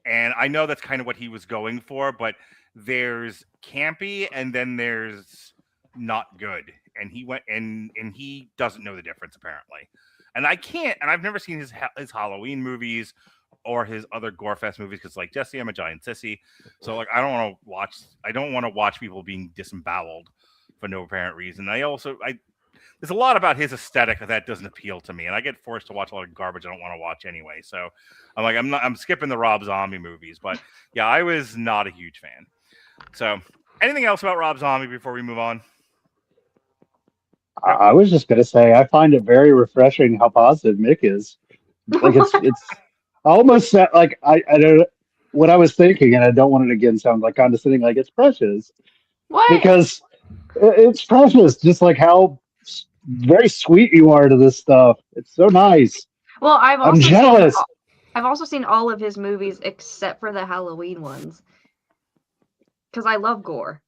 and I know that's kind of what he was going for, but there's campy and then there's not good, and he went and he doesn't know the difference apparently. And I've never seen his Halloween movies or his other Gorefest movies because like Jesse, I'm a giant sissy, so like I don't want to watch people being disemboweled for no apparent reason. There's a lot about his aesthetic that doesn't appeal to me, and I get forced to watch a lot of garbage I don't want to watch anyway. So I'm skipping the Rob Zombie movies, but yeah, I was not a huge fan. So, anything else about Rob Zombie before we move on? I was just going to say I find it very refreshing how positive Mick is. Like it's almost like I don't what I was thinking, and I don't want it again sound like condescending, like it's precious. What? Because it's precious, just like how very sweet you are to this stuff. It's so nice. Well, I'm jealous. I've also seen all of his movies except for the Halloween ones. Because I love gore.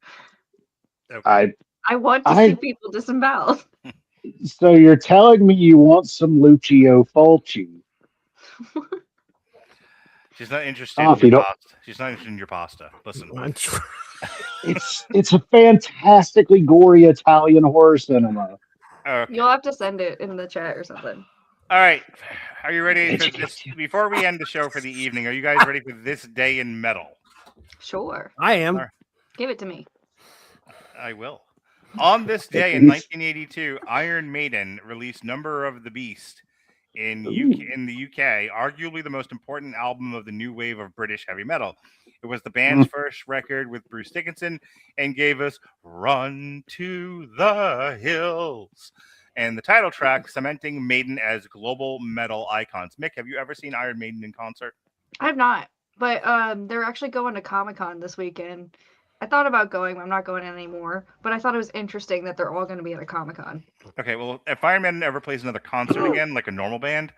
Okay. I want to see people disembowel. So you're telling me you want some Lucio Fulci? She's not interested Oh, if in you your don't- pasta. She's not interested in your pasta. Listen. It's a fantastically gory Italian horror cinema. Okay. You'll have to send it in the chat or something. All right. Are you ready for this? Before we end the show for the evening, are you guys ready for this day in metal? Sure. I am. Right. Give it to me. I will. On this day in 1982, Iron Maiden released Number of the Beast in the UK, arguably the most important album of the new wave of British heavy metal. It was the band's first record with Bruce Dickinson and gave us Run to the Hills and the title track, cementing Maiden as global metal icons. Mick, have you ever seen Iron Maiden in concert? I have not, but they're actually going to Comic-Con this weekend. I thought about going, but I'm not going anymore. But I thought it was interesting that they're all going to be at a Comic-Con. Okay, well, if Iron Maiden ever plays another concert again, like a normal band,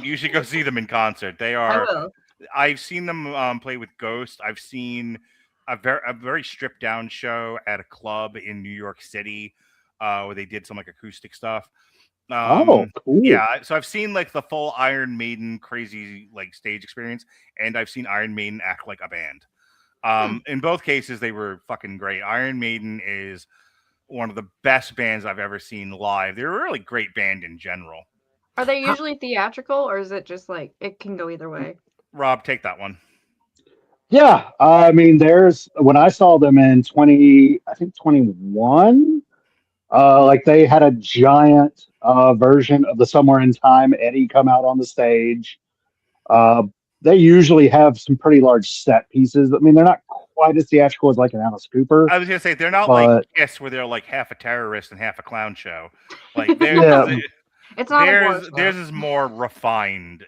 you should go see them in concert. They are. I will. I've seen them play with Ghost. I've seen a very stripped down show at a club in New York City where they did some like acoustic stuff. Cool. Yeah, so I've seen like the full Iron Maiden crazy like stage experience, and I've seen Iron Maiden act like a band. In both cases, they were fucking great. Iron Maiden is one of the best bands I've ever seen live. They're a really great band in general. Are they usually theatrical, or is it just like it can go either way? Rob, take that one. Yeah, I mean, when I saw them in 21, like they had a giant version of the Somewhere in Time Eddie come out on the stage. They usually have some pretty large set pieces. I mean, they're not quite as theatrical as like an Alice Cooper. I was gonna say they're not like Kiss, where they're like half a terrorist and half a clown show. Like It's not theirs is more refined,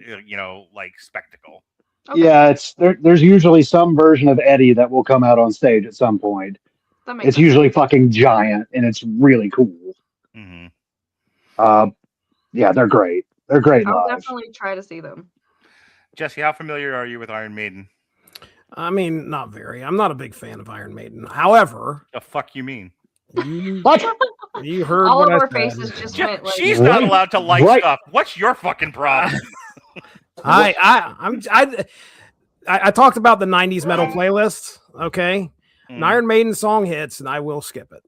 like spectacle. Okay. Yeah, there's usually some version of Eddie that will come out on stage at some point. It's usually fucking giant, and it's really cool. Mm-hmm. Yeah, they're great. They're great I'll live. definitely try to see them. Jesse, how familiar are you with Iron Maiden? I mean, not very. I'm not a big fan of Iron Maiden. However, The fuck you mean? What? You heard All what of I our said. faces just went like. She's not allowed to like Right. stuff. What's your fucking problem? I talked about the 90s metal playlist, okay? An Iron Maiden song hits and I will skip it.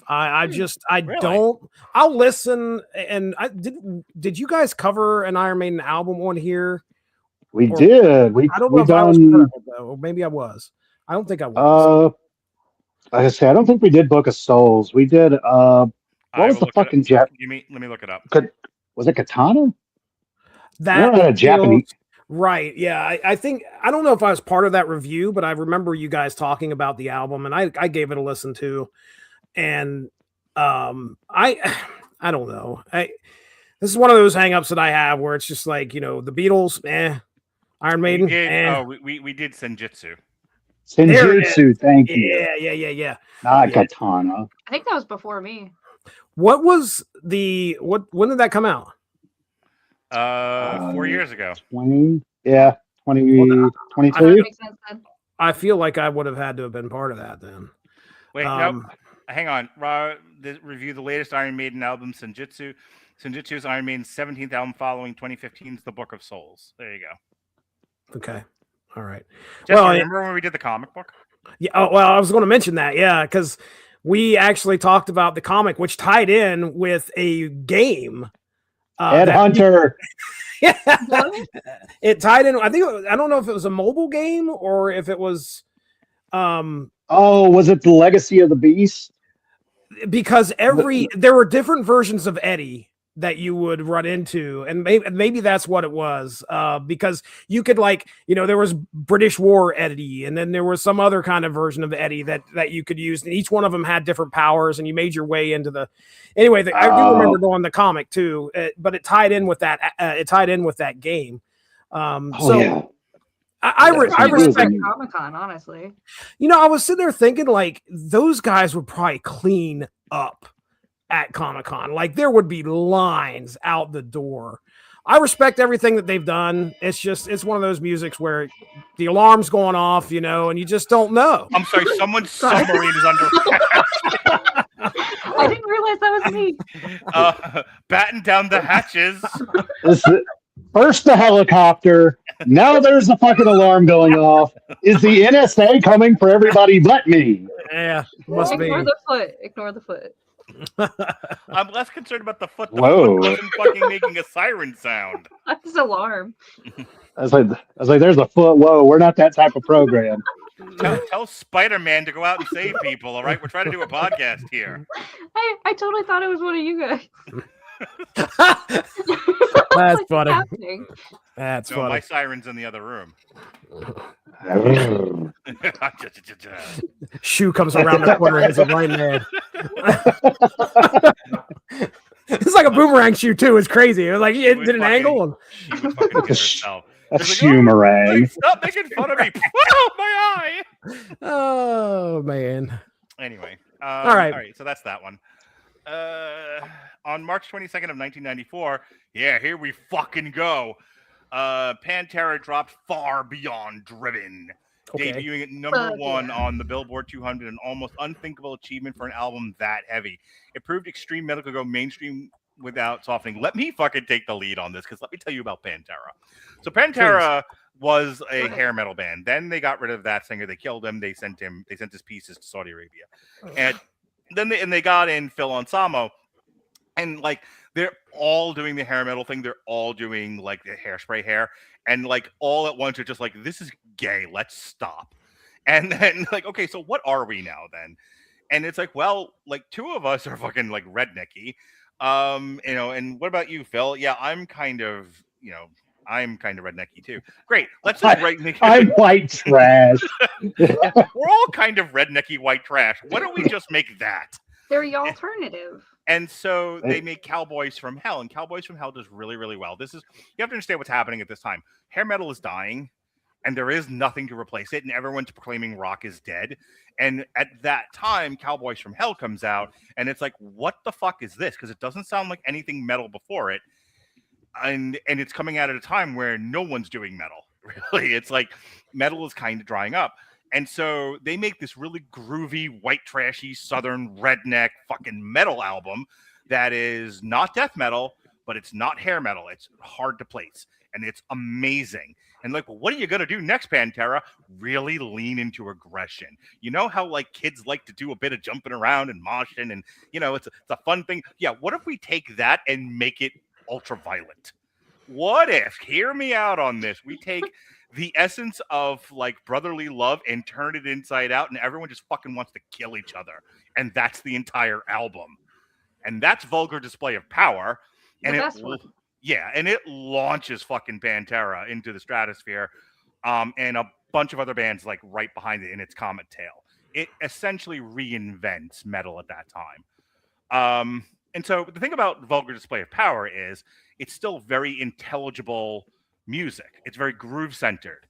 Really? Don't. I'll listen. And did you guys cover an Iron Maiden album on here? We did. I don't know if I was part of it, though. Or maybe I was. I don't think I was. Like I say, I don't think we did Book of Souls. We did. What was the fucking Let me look it up. Was it Katana? That a Japanese. Right. Yeah. I think I don't know if I was part of that review, but I remember you guys talking about the album, and I gave it a listen to. And I don't know. This is one of those hangups that I have where it's just like, the Beatles, Iron Maiden. We did Senjutsu. Senjutsu, thank you. Yeah. Not Katana. I think that was before me. What was when did that come out? 4 years ago. 23. Makes sense then. I feel like I would have had to have been part of that then. Wait, nope. Hang on. Review the latest Iron Maiden album, Senjutsu. Senjutsu is Iron Maiden's 17th album following 2015's The Book of Souls. There you go. Okay. All right. Jesse, remember when we did the comic book? Yeah. Oh, well, I was going to mention that. Yeah. Because we actually talked about the comic, which tied in with a game. Ed Hunter. Yeah. It tied in. I don't know if it was a mobile game or if it was. Was it the Legacy of the Beast? Because there were different versions of Eddie that you would run into, and maybe that's what it was. Because you could there was British War Eddie, and then there was some other kind of version of Eddie that you could use, and each one of them had different powers, and you made your way into the. Anyway, I do remember going the comic too, but it tied in with that. It tied in with that game. Yeah. I respect Comic-Con, honestly. I was sitting there thinking those guys would probably clean up at Comic-Con. Like there would be lines out the door. I respect everything that they've done. It's one of those musics where the alarm's going off, you know, and you just don't know. I'm sorry, someone's submarine is under attack. I didn't realize that was me. Batten down the hatches. First the helicopter. Now there's the fucking alarm going off. Is the NSA coming for everybody but me? Yeah, must be. Ignore the foot. Ignore the foot. I'm less concerned about the foot. The Whoa. foot wasn't fucking making a siren sound. That's alarm. I was like, there's a foot. Whoa, we're not that type of program. Tell Spider-Man to go out and save people, all right? We're trying to do a podcast here. I totally thought it was one of you guys. That's What's funny. happening? That's No, funny. my siren's in the other room. Shoe comes around the corner and hits a blind man. It's like a boomerang shoe too. It's crazy. It was like it did an angle. And... She would fucking hit herself. A She's shoemerang. Stop making fun of me. Oh, my eye. Oh man. Anyway. All right. So that's that one. On March 22nd of 1994, yeah, here we fucking go. Pantera dropped Far Beyond Driven, debuting at number 1 on the Billboard 200, an almost unthinkable achievement for an album that heavy. It proved extreme metal could go mainstream without softening. Let me fucking take the lead on this, because let me tell you about Pantera. So Pantera was a hair metal band. Then they got rid of that singer. They killed him. They sent his pieces to Saudi Arabia. And then they got in Phil Anselmo. And like they're all doing the hair metal thing. They're all doing like the hairspray hair, and like all at once are just like, this is gay. Let's stop. And then like, okay, so what are we now then? And it's like, well, like 2 of us are fucking like rednecky. You know, and what about you, Phil? Yeah, I'm kind of rednecky too. Great. Let's just I'm white trash. We're all kind of rednecky white trash. Why don't we just make that? They're the alternative. And so they made Cowboys from Hell, and Cowboys from Hell does really, really well. You have to understand what's happening at this time. Hair metal is dying, and there is nothing to replace it, and everyone's proclaiming rock is dead. And at that time, Cowboys from Hell comes out, and it's like, what the fuck is this? Because it doesn't sound like anything metal before it. And it's coming out at a time where no one's doing metal, really. It's like metal is kind of drying up. And so they make this really groovy, white, trashy, southern, redneck fucking metal album that is not death metal, but it's not hair metal. It's hard to place, and it's amazing. And like, well, what are you going to do next, Pantera? Really lean into aggression. You know how like kids like to do a bit of jumping around and moshing, and you know, it's a fun thing. Yeah, what if we take that and make it ultra-violent? What if, hear me out on this, we take the essence of like brotherly love and turn it inside out, and everyone just fucking wants to kill each other, and that's the entire album, and that's Vulgar Display of Power. And it launches fucking Pantera into the stratosphere, and a bunch of other bands like right behind it in its comet tail. It essentially reinvents metal at that time. And so the thing about Vulgar Display of Power is it's still very intelligible music. It's very groove centered.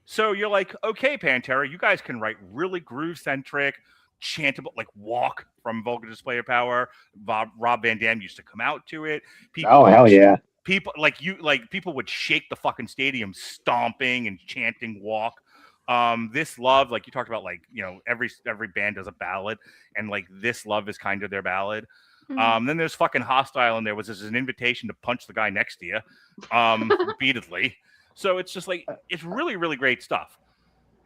So you're like, okay, Pantera, you guys can write really groove centric, chantable, like Walk from Vulgar Display of Power. Rob Van Dam used to come out to it. Hell yeah. People would shake the fucking stadium stomping and chanting Walk. This Love, like you talked about, like, you know, every band does a ballad, and like This Love is kind of their ballad. Then there's fucking Hostile, and there was an invitation to punch the guy next to you repeatedly. So it's just like, it's really, really great stuff.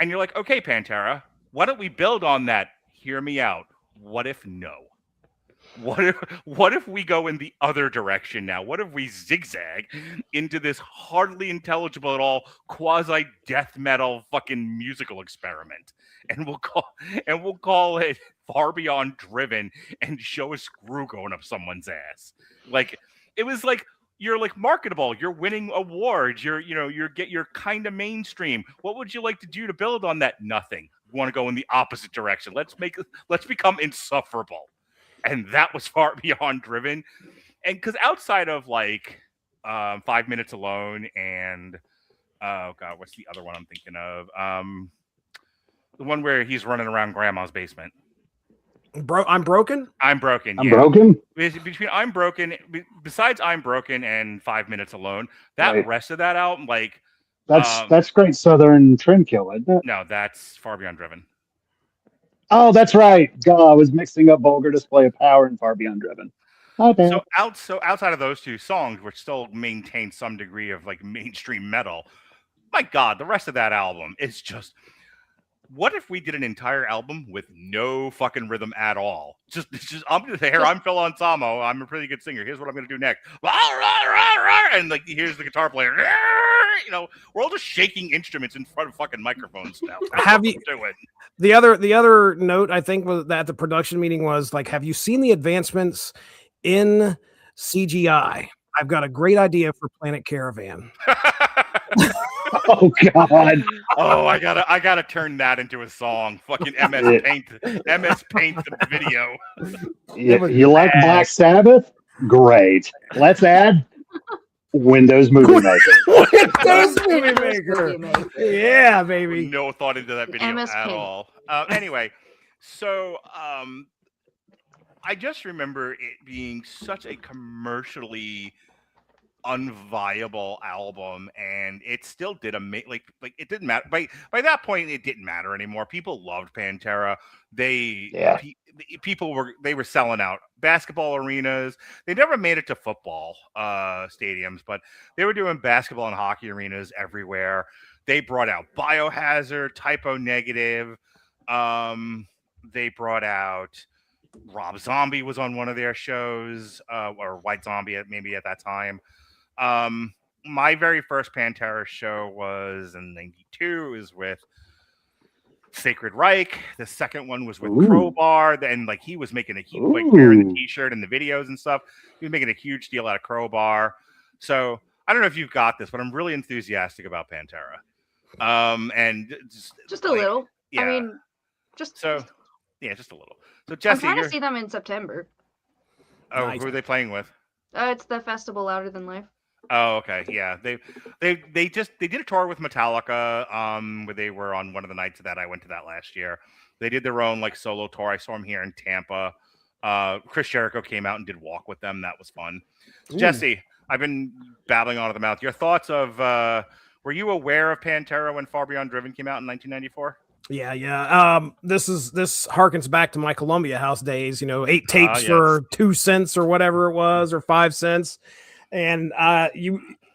And you're like, okay, Pantera, why don't we build on that? Hear me out. What if no? What if we go in the other direction now? What if we zigzag into this hardly intelligible at all quasi death metal fucking musical experiment, and we'll call it Far Beyond Driven, and show a screw going up someone's ass? Like, it was like, you're like marketable, you're winning awards, you're kind of mainstream. What would you like to do to build on that? Nothing. We want to go in the opposite direction. Let's become insufferable. And that was Far Beyond Driven. And because outside of like 5 Minutes Alone and oh god, what's the other one I'm thinking of? The one where he's running around grandma's basement. I'm broken. I'm broken. I'm broken. Between I'm broken, besides I'm broken and 5 Minutes Alone, that rest of that album, like that's Great Southern Trendkill, isn't it? No, that's Far Beyond Driven. Oh, that's right. God, I was mixing up Vulgar Display of Power and Far Beyond Driven. So outside of those two songs, which still maintain some degree of like mainstream metal, my God, the rest of that album is just. What if we did an entire album with no fucking rhythm at all? Just I'm Phil Anselmo. I'm a pretty good singer. Here's what I'm gonna do next. And like here's the guitar player. You know, we're all just shaking instruments in front of fucking microphones now. Have you doing? The other note I think was that the production meeting was like, have you seen the advancements in CGI? I've got a great idea for Planet Caravan. Oh God! Oh, I gotta turn that into a song. Fucking MS Paint the video. You like Black Sabbath? Great. Let's add Windows Movie Maker. Windows Movie Maker. Yeah, baby. No thought into that video at all. Anyway, so I just remember it being such a commercially unviable album, and it still did like it didn't matter by that point. It didn't matter anymore. People loved Pantera. People were selling out basketball arenas. They never made it to football stadiums, but they were doing basketball and hockey arenas everywhere. They brought out Biohazard, Typo Negative. They brought out Rob Zombie was on one of their shows, or White Zombie maybe at that time. My very first Pantera show was in '92. It was with Sacred Reich. The second one was with Crowbar. Then like he was making like wearing the T-shirt and the videos and stuff. He was making a huge deal out of Crowbar. So I don't know if you've got this, but I'm really enthusiastic about Pantera. And just a little. Yeah. I mean, just a little. So Jesse, I'm trying to see them in September. Oh, nice. Who are they playing with? It's the festival Louder Than Life. Oh, okay, yeah. They did a tour with Metallica, where they were on one of the nights of that. I went to that last year. They did their own like solo tour. I saw them here in Tampa. Chris Jericho came out and did Walk with them. That was fun. Jesse, I've been babbling on at the mouth. Your thoughts of were you aware of Pantera when Far Beyond Driven came out in 1994? Yeah. This harkens back to my Columbia House days, 8 tapes for 2 cents or whatever it was, or 5 cents. And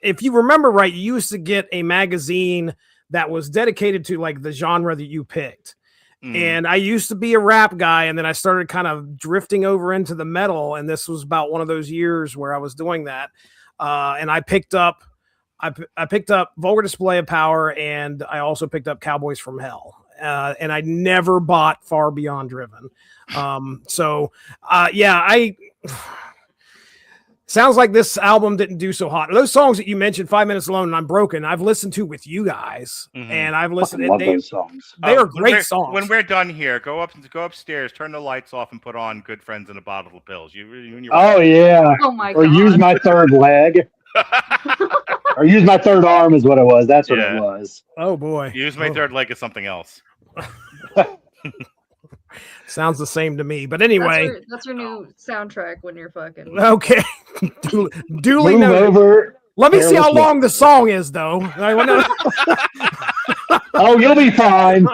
if you remember right, you used to get a magazine that was dedicated to like the genre that you picked. And I used to be a rap guy, and then I started kind of drifting over into the metal. And this was about one of those years where I was doing that. And I picked up Vulgar Display of Power, and I also picked up Cowboys from Hell. And I never bought Far Beyond Driven. Sounds like this album didn't do so hot. Those songs that you mentioned, 5 Minutes Alone and I'm Broken, I've listened to with you guys, and I've listened. I love those songs. They are great songs. When we're done here, go upstairs, turn the lights off, and put on Good Friends and a Bottle of Pills. Oh yeah. Oh my God. Or use my third leg. Or use my third arm is what it was. That's what it was. Oh boy. Use my third leg is something else. Sounds the same to me, but anyway, that's your new soundtrack when you're fucking. Okay, duly noted. Over. Let me see how long the song is, though. Oh, you'll be fine.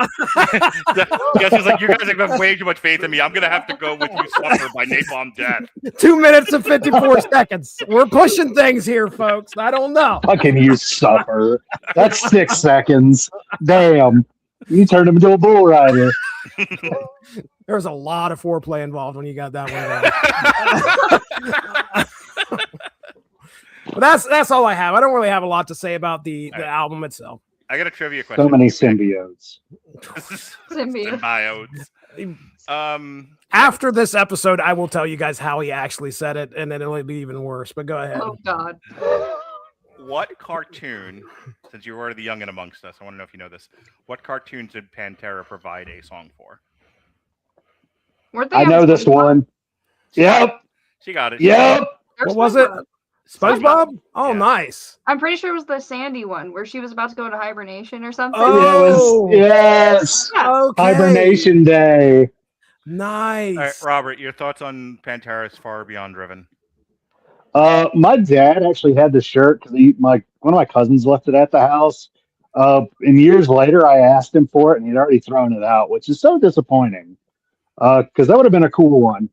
Jesse's like, you guys have way too much faith in me. I'm gonna have to go with You Suffer by Napalm Death. 2 minutes and 54 seconds. We're pushing things here, folks. I don't know. Fucking You Suffer. That's 6 seconds. Damn. You turned him into a bull rider. There's a lot of foreplay involved when you got that one. But that's all I have. I don't really have a lot to say about the album itself. I got a trivia question. So many symbiotes. Symbiotes. After this episode, I will tell you guys how he actually said it, and then it'll be even worse. But go ahead. Oh God. What cartoon, since you're already the youngin' amongst us, I want to know if you know this. What cartoon did Pantera provide a song for? I know this one. Yep. She got it. Yep. What was it? SpongeBob? Oh, yeah. Nice. I'm pretty sure it was the Sandy one where she was about to go into hibernation or something. Oh, yes. Okay. Hibernation Day. Nice. All right, Robert, your thoughts on Pantera's Far Beyond Driven? My dad actually had the shirt because one of my cousins left it at the house. And years later, I asked him for it, and he'd already thrown it out, which is so disappointing. Because that would have been a cool one.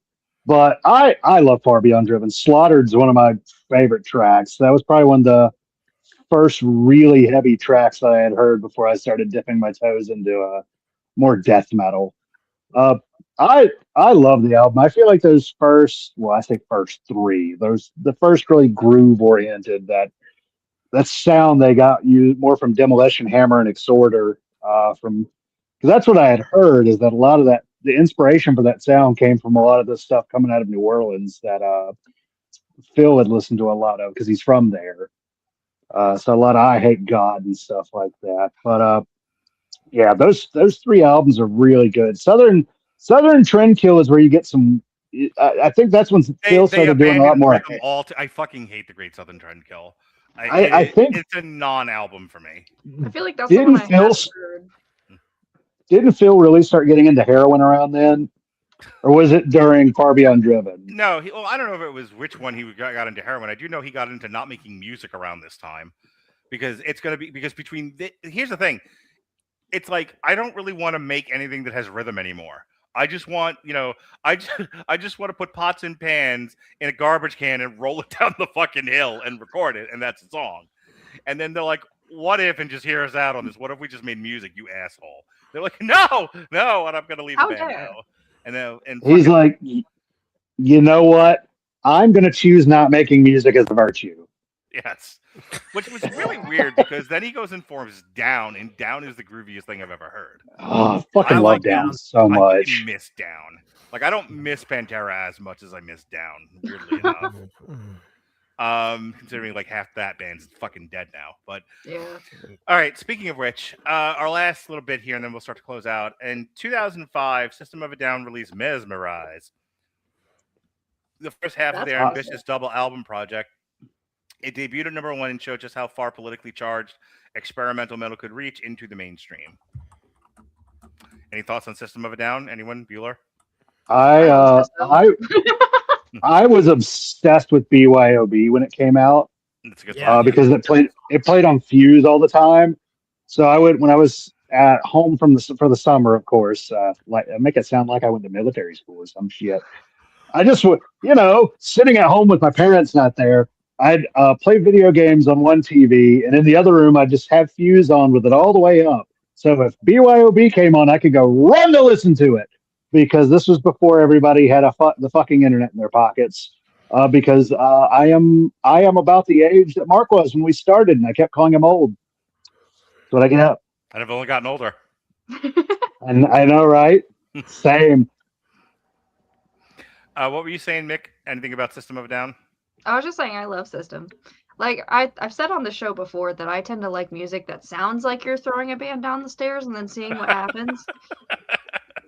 But I love Far Beyond Driven. Slaughtered's one of my favorite tracks. That was probably one of the first really heavy tracks that I had heard before I started dipping my toes into more death metal. Uh, I love the album. I feel like those first, well, I say first three, the first really groove oriented that sound they got you more from Demolition Hammer and Exhorder from because that's what I had heard is that a lot of that the inspiration for that sound came from a lot of the stuff coming out of New Orleans that Phil had listened to a lot of because he's from there. So a lot of I Hate God and stuff like that. But yeah, those three albums are really good. Southern Trendkill is where you get some. I think that's when Phil started doing a lot more. I fucking hate the Great Southern Trendkill. I think it's a non-album for me. I feel like that's the one I have heard. Didn't Phil really start getting into heroin around then? Or was it during Far Beyond Driven? No, I don't know if it was which one he got into heroin. I do know he got into not making music around this time. Because here's the thing. It's like, I don't really want to make anything that has rhythm anymore. I just want, I just want to put pots and pans in a garbage can and roll it down the fucking hill and record it, and that's a song. And then they're like, what if, and just hear us out on this, what if we just made music, you asshole? They're like, no, and I'm going to leave the band now. And he's like, you know what? I'm going to choose not making music as a virtue. Yes. Which was really weird because then he goes and forms Down, and Down is the grooviest thing I've ever heard. Oh, I fucking love Down so much. I miss Down. Like, I don't miss Pantera as much as I miss Down, weirdly enough. Considering like half that band's fucking dead now. But yeah. All right, speaking of which, our last little bit here, and then we'll start to close out. In 2005, System of a Down released Mesmerize. The first half of their ambitious double album project. It debuted at #1 and showed just how far politically charged experimental metal could reach into the mainstream. Any thoughts on System of a Down? Anyone? Bueller? I was obsessed with BYOB when it came out. That's a good because it played on Fuse all the time. So I would, when I was at home for the summer, of course, like make it sound like I went to military school or some shit. I just would, sitting at home with my parents not there. I'd play video games on one TV, and in the other room, I'd just have Fuse on with it all the way up. So if BYOB came on, I could go run to listen to it because this was before everybody had the fucking internet in their pockets. Because I am about the age that Mark was when we started, and I kept calling him old. That's what I get up. And I've only gotten older. And I know, right? Same. What were you saying, Mick? Anything about System of a Down? I was just saying I love System. Like I've said on the show before that I tend to like music that sounds like you're throwing a band down the stairs and then seeing what happens.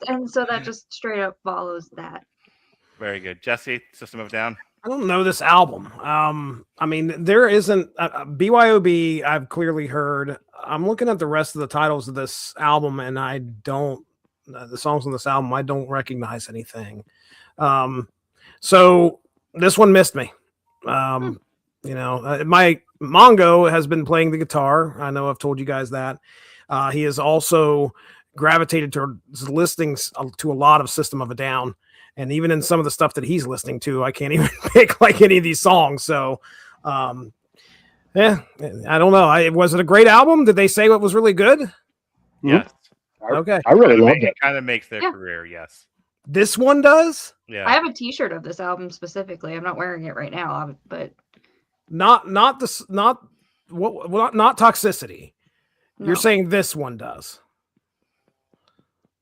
And so that just straight up follows that. Very good. Jesse, System of a Down? I don't know this album. I mean, there isn't BYOB. I've clearly heard. I'm looking at the rest of the titles of this album, and I don't. The songs on this album, I don't recognize anything. So this one missed me. My Mongo has been playing the guitar. I know I've told you guys that. He has also gravitated towards listings to a lot of System of a Down. And even in some of the stuff that he's listening to, I can't even pick like any of these songs. So, I don't know. Was it a great album? Did they say it was really good? Yes. Okay. I really loved it. It kind of makes their career, yes. This one does? Yeah. I have a T-shirt of this album specifically. I'm not wearing it right now, but not Toxicity. No. You're saying this one does.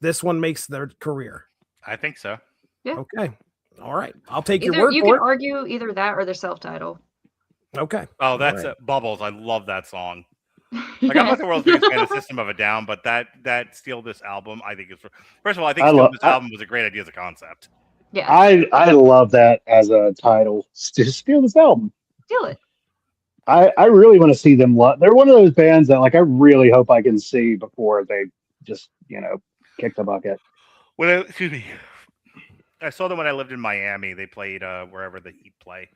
This one makes their career. I think so. Yeah. Okay. All right. I'll take your word you for it. can argue either that or their self-title. Okay. Oh, that's Bubbles. I love that song. Like, I'm not the world's biggest fan of System of a Down, but that Steal This album, I think is first of all, I think Steal This album was a great idea as a concept. Yeah. I love that as a title. Steal This album. Steal it. I really want to see them. They're one of those bands that I really hope I can see before they just kick the bucket. Excuse me. I saw them when I lived in Miami. They played wherever the Heat play,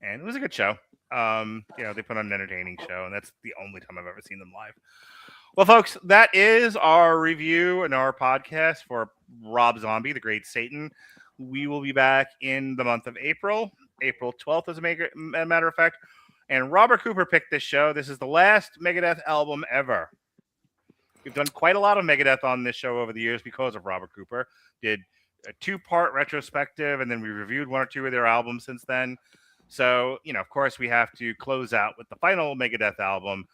and it was a good show. They put on an entertaining show, and that's the only time I've ever seen them live. Well, folks, that is our review and our podcast for Rob Zombie, the Great Satan. We will be back in the month of April 12th, as a matter of fact. And Robert Cooper picked this show. This is the last Megadeth album ever. We've done quite a lot of Megadeth on this show over the years because of Robert Cooper. Did a 2-part retrospective, and then we reviewed 1 or 2 of their albums since then. So, of course, we have to close out with the final Megadeth album.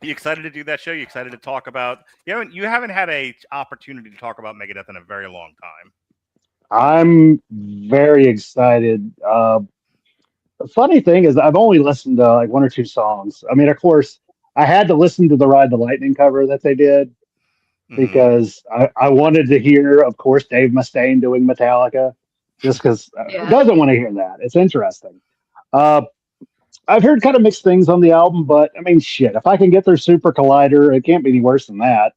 You excited to do that show? You excited to talk about? You haven't had a opportunity to talk about Megadeth in a very long time. I'm very excited. The funny thing is, I've only listened to like 1 or 2 songs. I mean, of course, I had to listen to the Ride the Lightning cover that they did because I wanted to hear, of course, Dave Mustaine doing Metallica, just because who doesn't want to hear that? It's interesting. I've heard kind of mixed things on the album, but I mean, shit, if I can get their Super Collider, it can't be any worse than that.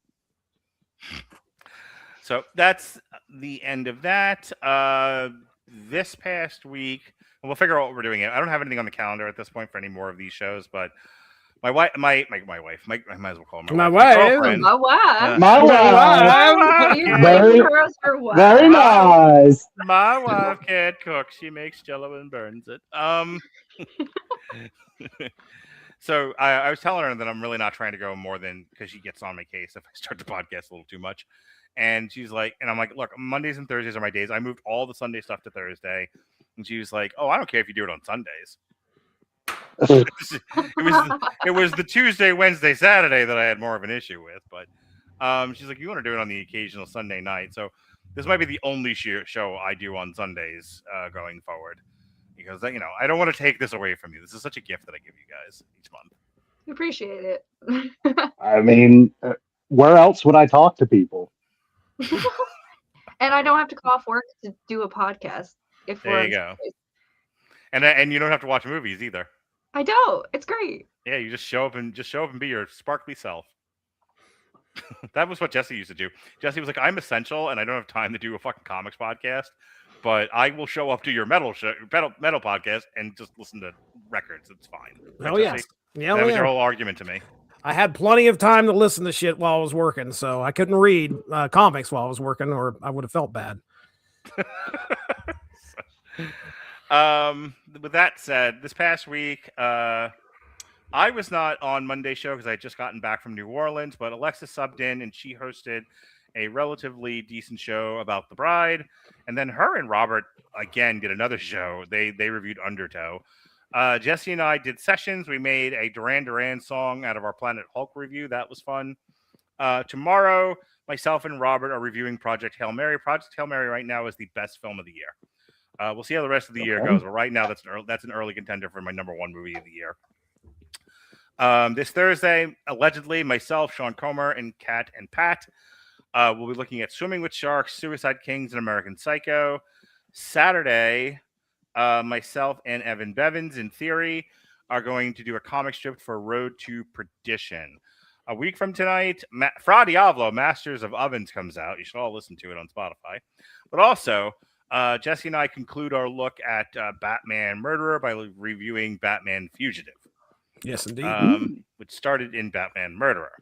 So that's the end of that. This past week, we'll figure out what we're doing. I don't have anything on the calendar at this point for any more of these shows, but my wife, I might as well call her my wife. My wife. Very nice. My wife can't cook. She makes Jello and burns it. So I was telling her that I'm really not trying to go more than, because she gets on my case if I start the podcast a little too much. And she's like, and I'm like, look, Mondays and Thursdays are my days. I moved all the Sunday stuff to Thursday. And she was like, oh, I don't care if you do it on Sundays. it was the Tuesday, Wednesday, Saturday that I had more of an issue with. But she's like, you want to do it on the occasional Sunday night. So this might be the only show I do on Sundays going forward. Because, I don't want to take this away from you. This is such a gift that I give you guys each month. We appreciate it. I mean, where else would I talk to people? And I don't have to call off work to do a podcast. There you go. And you don't have to watch movies either. I don't. It's great. Yeah, you just show up and be your sparkly self. That was what Jesse used to do. Jesse was like, I'm essential and I don't have time to do a fucking comics podcast, but I will show up to your metal podcast and just listen to records. It's fine. Oh, yes. Yeah, that was your whole argument to me. I had plenty of time to listen to shit while I was working, so I couldn't read comics while I was working, or I would have felt bad. With that said, this past week, I was not on Monday's show because I had just gotten back from New Orleans, but Alexa subbed in and she hosted a relatively decent show about The Bride. And then her and Robert, again, did another show. They reviewed Undertow. Jesse and I did sessions. We made a Duran Duran song out of our Planet Hulk review. That was fun. Tomorrow, myself and Robert are reviewing Project Hail Mary. Project Hail Mary right now is the best film of the year. We'll see how the rest of the year goes. But right now, that's an early contender for my #1 movie of the year. This Thursday, allegedly, myself, Sean Comer, and Kat and Pat will be looking at Swimming with Sharks, Suicide Kings, and American Psycho. Saturday, myself and Evan Bevins, in theory, are going to do a comic strip for Road to Perdition. A week from tonight, Fra Diavolo, Masters of Ovens, comes out. You should all listen to it on Spotify. But also, Jesse and I conclude our look at Batman Murderer by reviewing Batman Fugitive. Yes, indeed. Which started in Batman Murderer.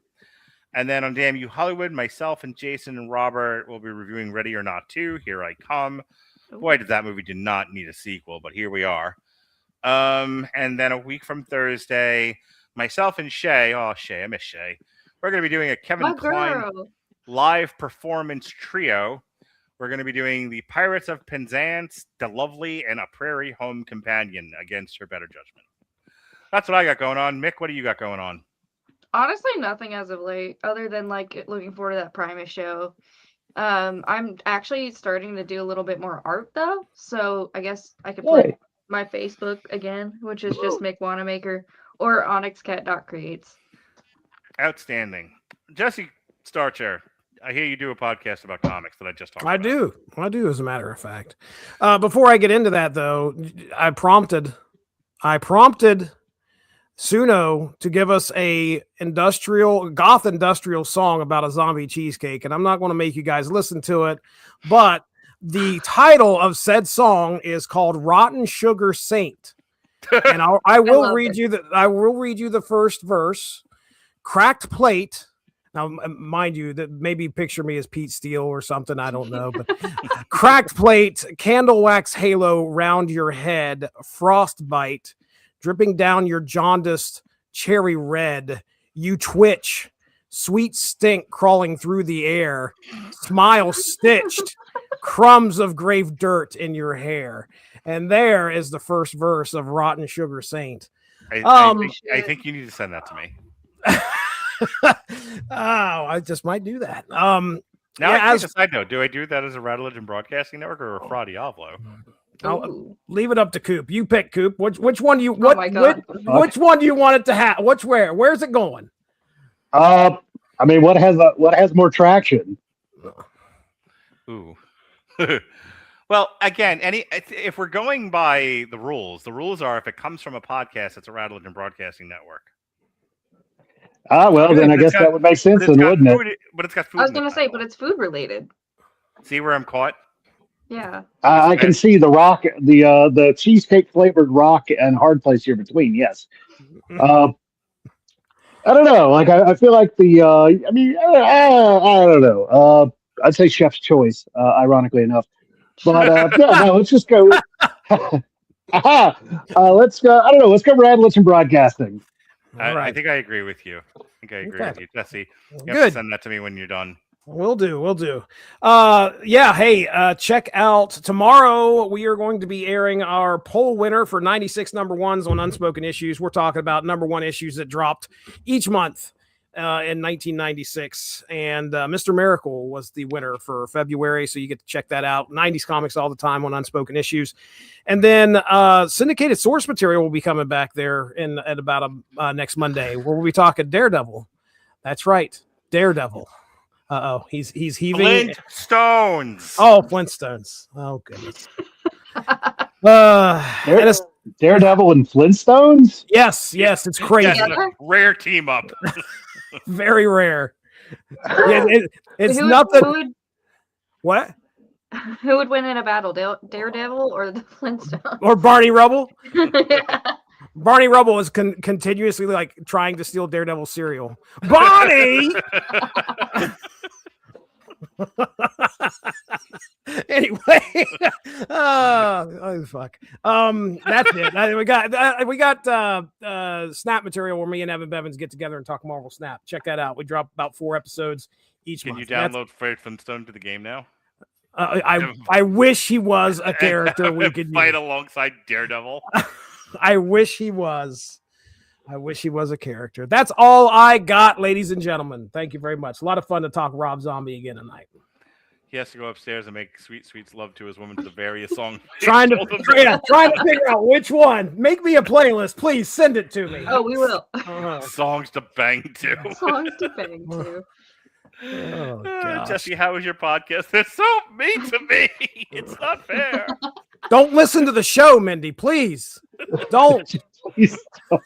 And then on Damn You Hollywood, myself and Jason and Robert will be reviewing Ready or Not 2, Here I Come. Boy, did that movie not need a sequel, but here we are. And then a week from Thursday, myself and Shay, I miss Shay. We're going to be doing a Kevin Kline live performance trio. We're going to be doing The Pirates of Penzance, The Lovely, and A Prairie Home Companion against her better judgment. That's what I got going on. Mick, what do you got going on? Honestly, nothing as of late, other than looking forward to that Primus show. I'm actually starting to do a little bit more art though, so I guess I could plug my Facebook again, which is just Mick Wanamaker or onyxcat.creates. Outstanding. Jesse Starchair, I hear you do a podcast about comics that I just talked about. I do, as a matter of fact. Before I get into that though, I prompted Suno to give us a goth industrial song about a zombie cheesecake, and I'm not going to make you guys listen to it, but The title of said song is called "Rotten Sugar Saint," and I will read you the first verse. Cracked plate. Now, mind you, that maybe picture me as Pete Steele or something. I don't know, but cracked plate, candle wax halo round your head, frostbite dripping down your jaundiced cherry red. You twitch, sweet stink crawling through the air, smile stitched, crumbs of grave dirt in your hair. And there is the first verse of Rotten Sugar Saint. I think you need to send that to me. I just might do that. Now I can't decide though. Do I do that as a Rad Legend Broadcasting Network or a Fra Diavolo? I'll leave it up to Coop. You pick, Coop. Which one do you which one do you want it to have? Where's it going? I mean, what has more traction? Ooh. Well, again, if we're going by the rules are if it comes from a podcast, it's a Rad Legend Broadcasting Network. Well, then I guess that would make sense, then, wouldn't it? But it's got food. I was going to say, but it's food related. See where I'm caught? Yeah. I can see the rock, the cheesecake flavored rock and hard place here between. Yes. I don't know. Like I feel like I don't know. I'd say Chef's Choice, ironically enough. But no, let's just go. Let's go. I don't know. Let's go Rad Legend Broadcasting. I think I agree with you. With you, Jesse. You have to send that to me when you're done. We'll do. Check out tomorrow. We are going to be airing our poll winner for 96 number ones on Unspoken Issues. We're talking about number one issues that dropped each month in 1996. And Mr. Miracle was the winner for February. So you get to check that out. 90s comics all the time on Unspoken Issues. And then syndicated source material will be coming back there at about next Monday, where we'll be talking Daredevil. That's right. Daredevil. He's heaving. Flintstones. Oh, Flintstones. Oh, goodness. Daredevil and Flintstones? Yes, it's crazy. Rare team up. Very rare. It's nothing. What? Who would win in a battle, Daredevil or the Flintstones? Or Barney Rubble? Yeah. Barney Rubble is continuously like trying to steal Daredevil cereal. Barney! Anyway, oh fuck. That's it. We got Snap material where me and Evan Bevins get together and talk Marvel Snap. Check that out. We drop about 4 episodes each month. Can you download Fred Flintstone to the game now? I wish he was a character we could fight alongside Daredevil. I wish he was. I wish he was a character. That's all I got, ladies and gentlemen. Thank you very much. A lot of fun to talk Rob Zombie again tonight. He has to go upstairs and make sweet, sweet love to his woman to the various songs. trying to figure out which one. Make me a playlist, please. Send it to me. Oh, we will. Songs to bang to. Songs to bang to. Oh, Jesse, how was your podcast? They're so mean to me. It's not fair. Don't listen to the show, Mindy. Please. Don't. Please don't.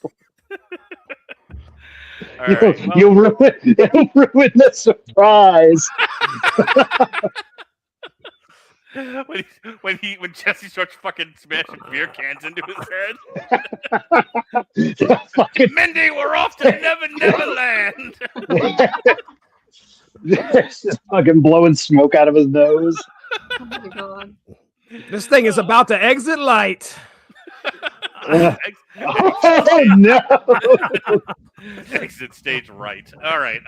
You'll ruin the surprise. when Jesse starts fucking smashing beer cans into his head. Mindy, we're off to Neverland. Just fucking blowing smoke out of his nose. Oh my god. This thing is about to exit light. Oh no! Exit stage right. All right.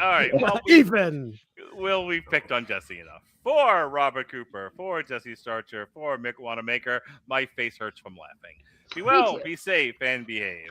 Well, we picked on Jesse enough. For Robert Cooper, for Jesse Starcher, for Mick Wanamaker, my face hurts from laughing. Be well, be safe, and behave.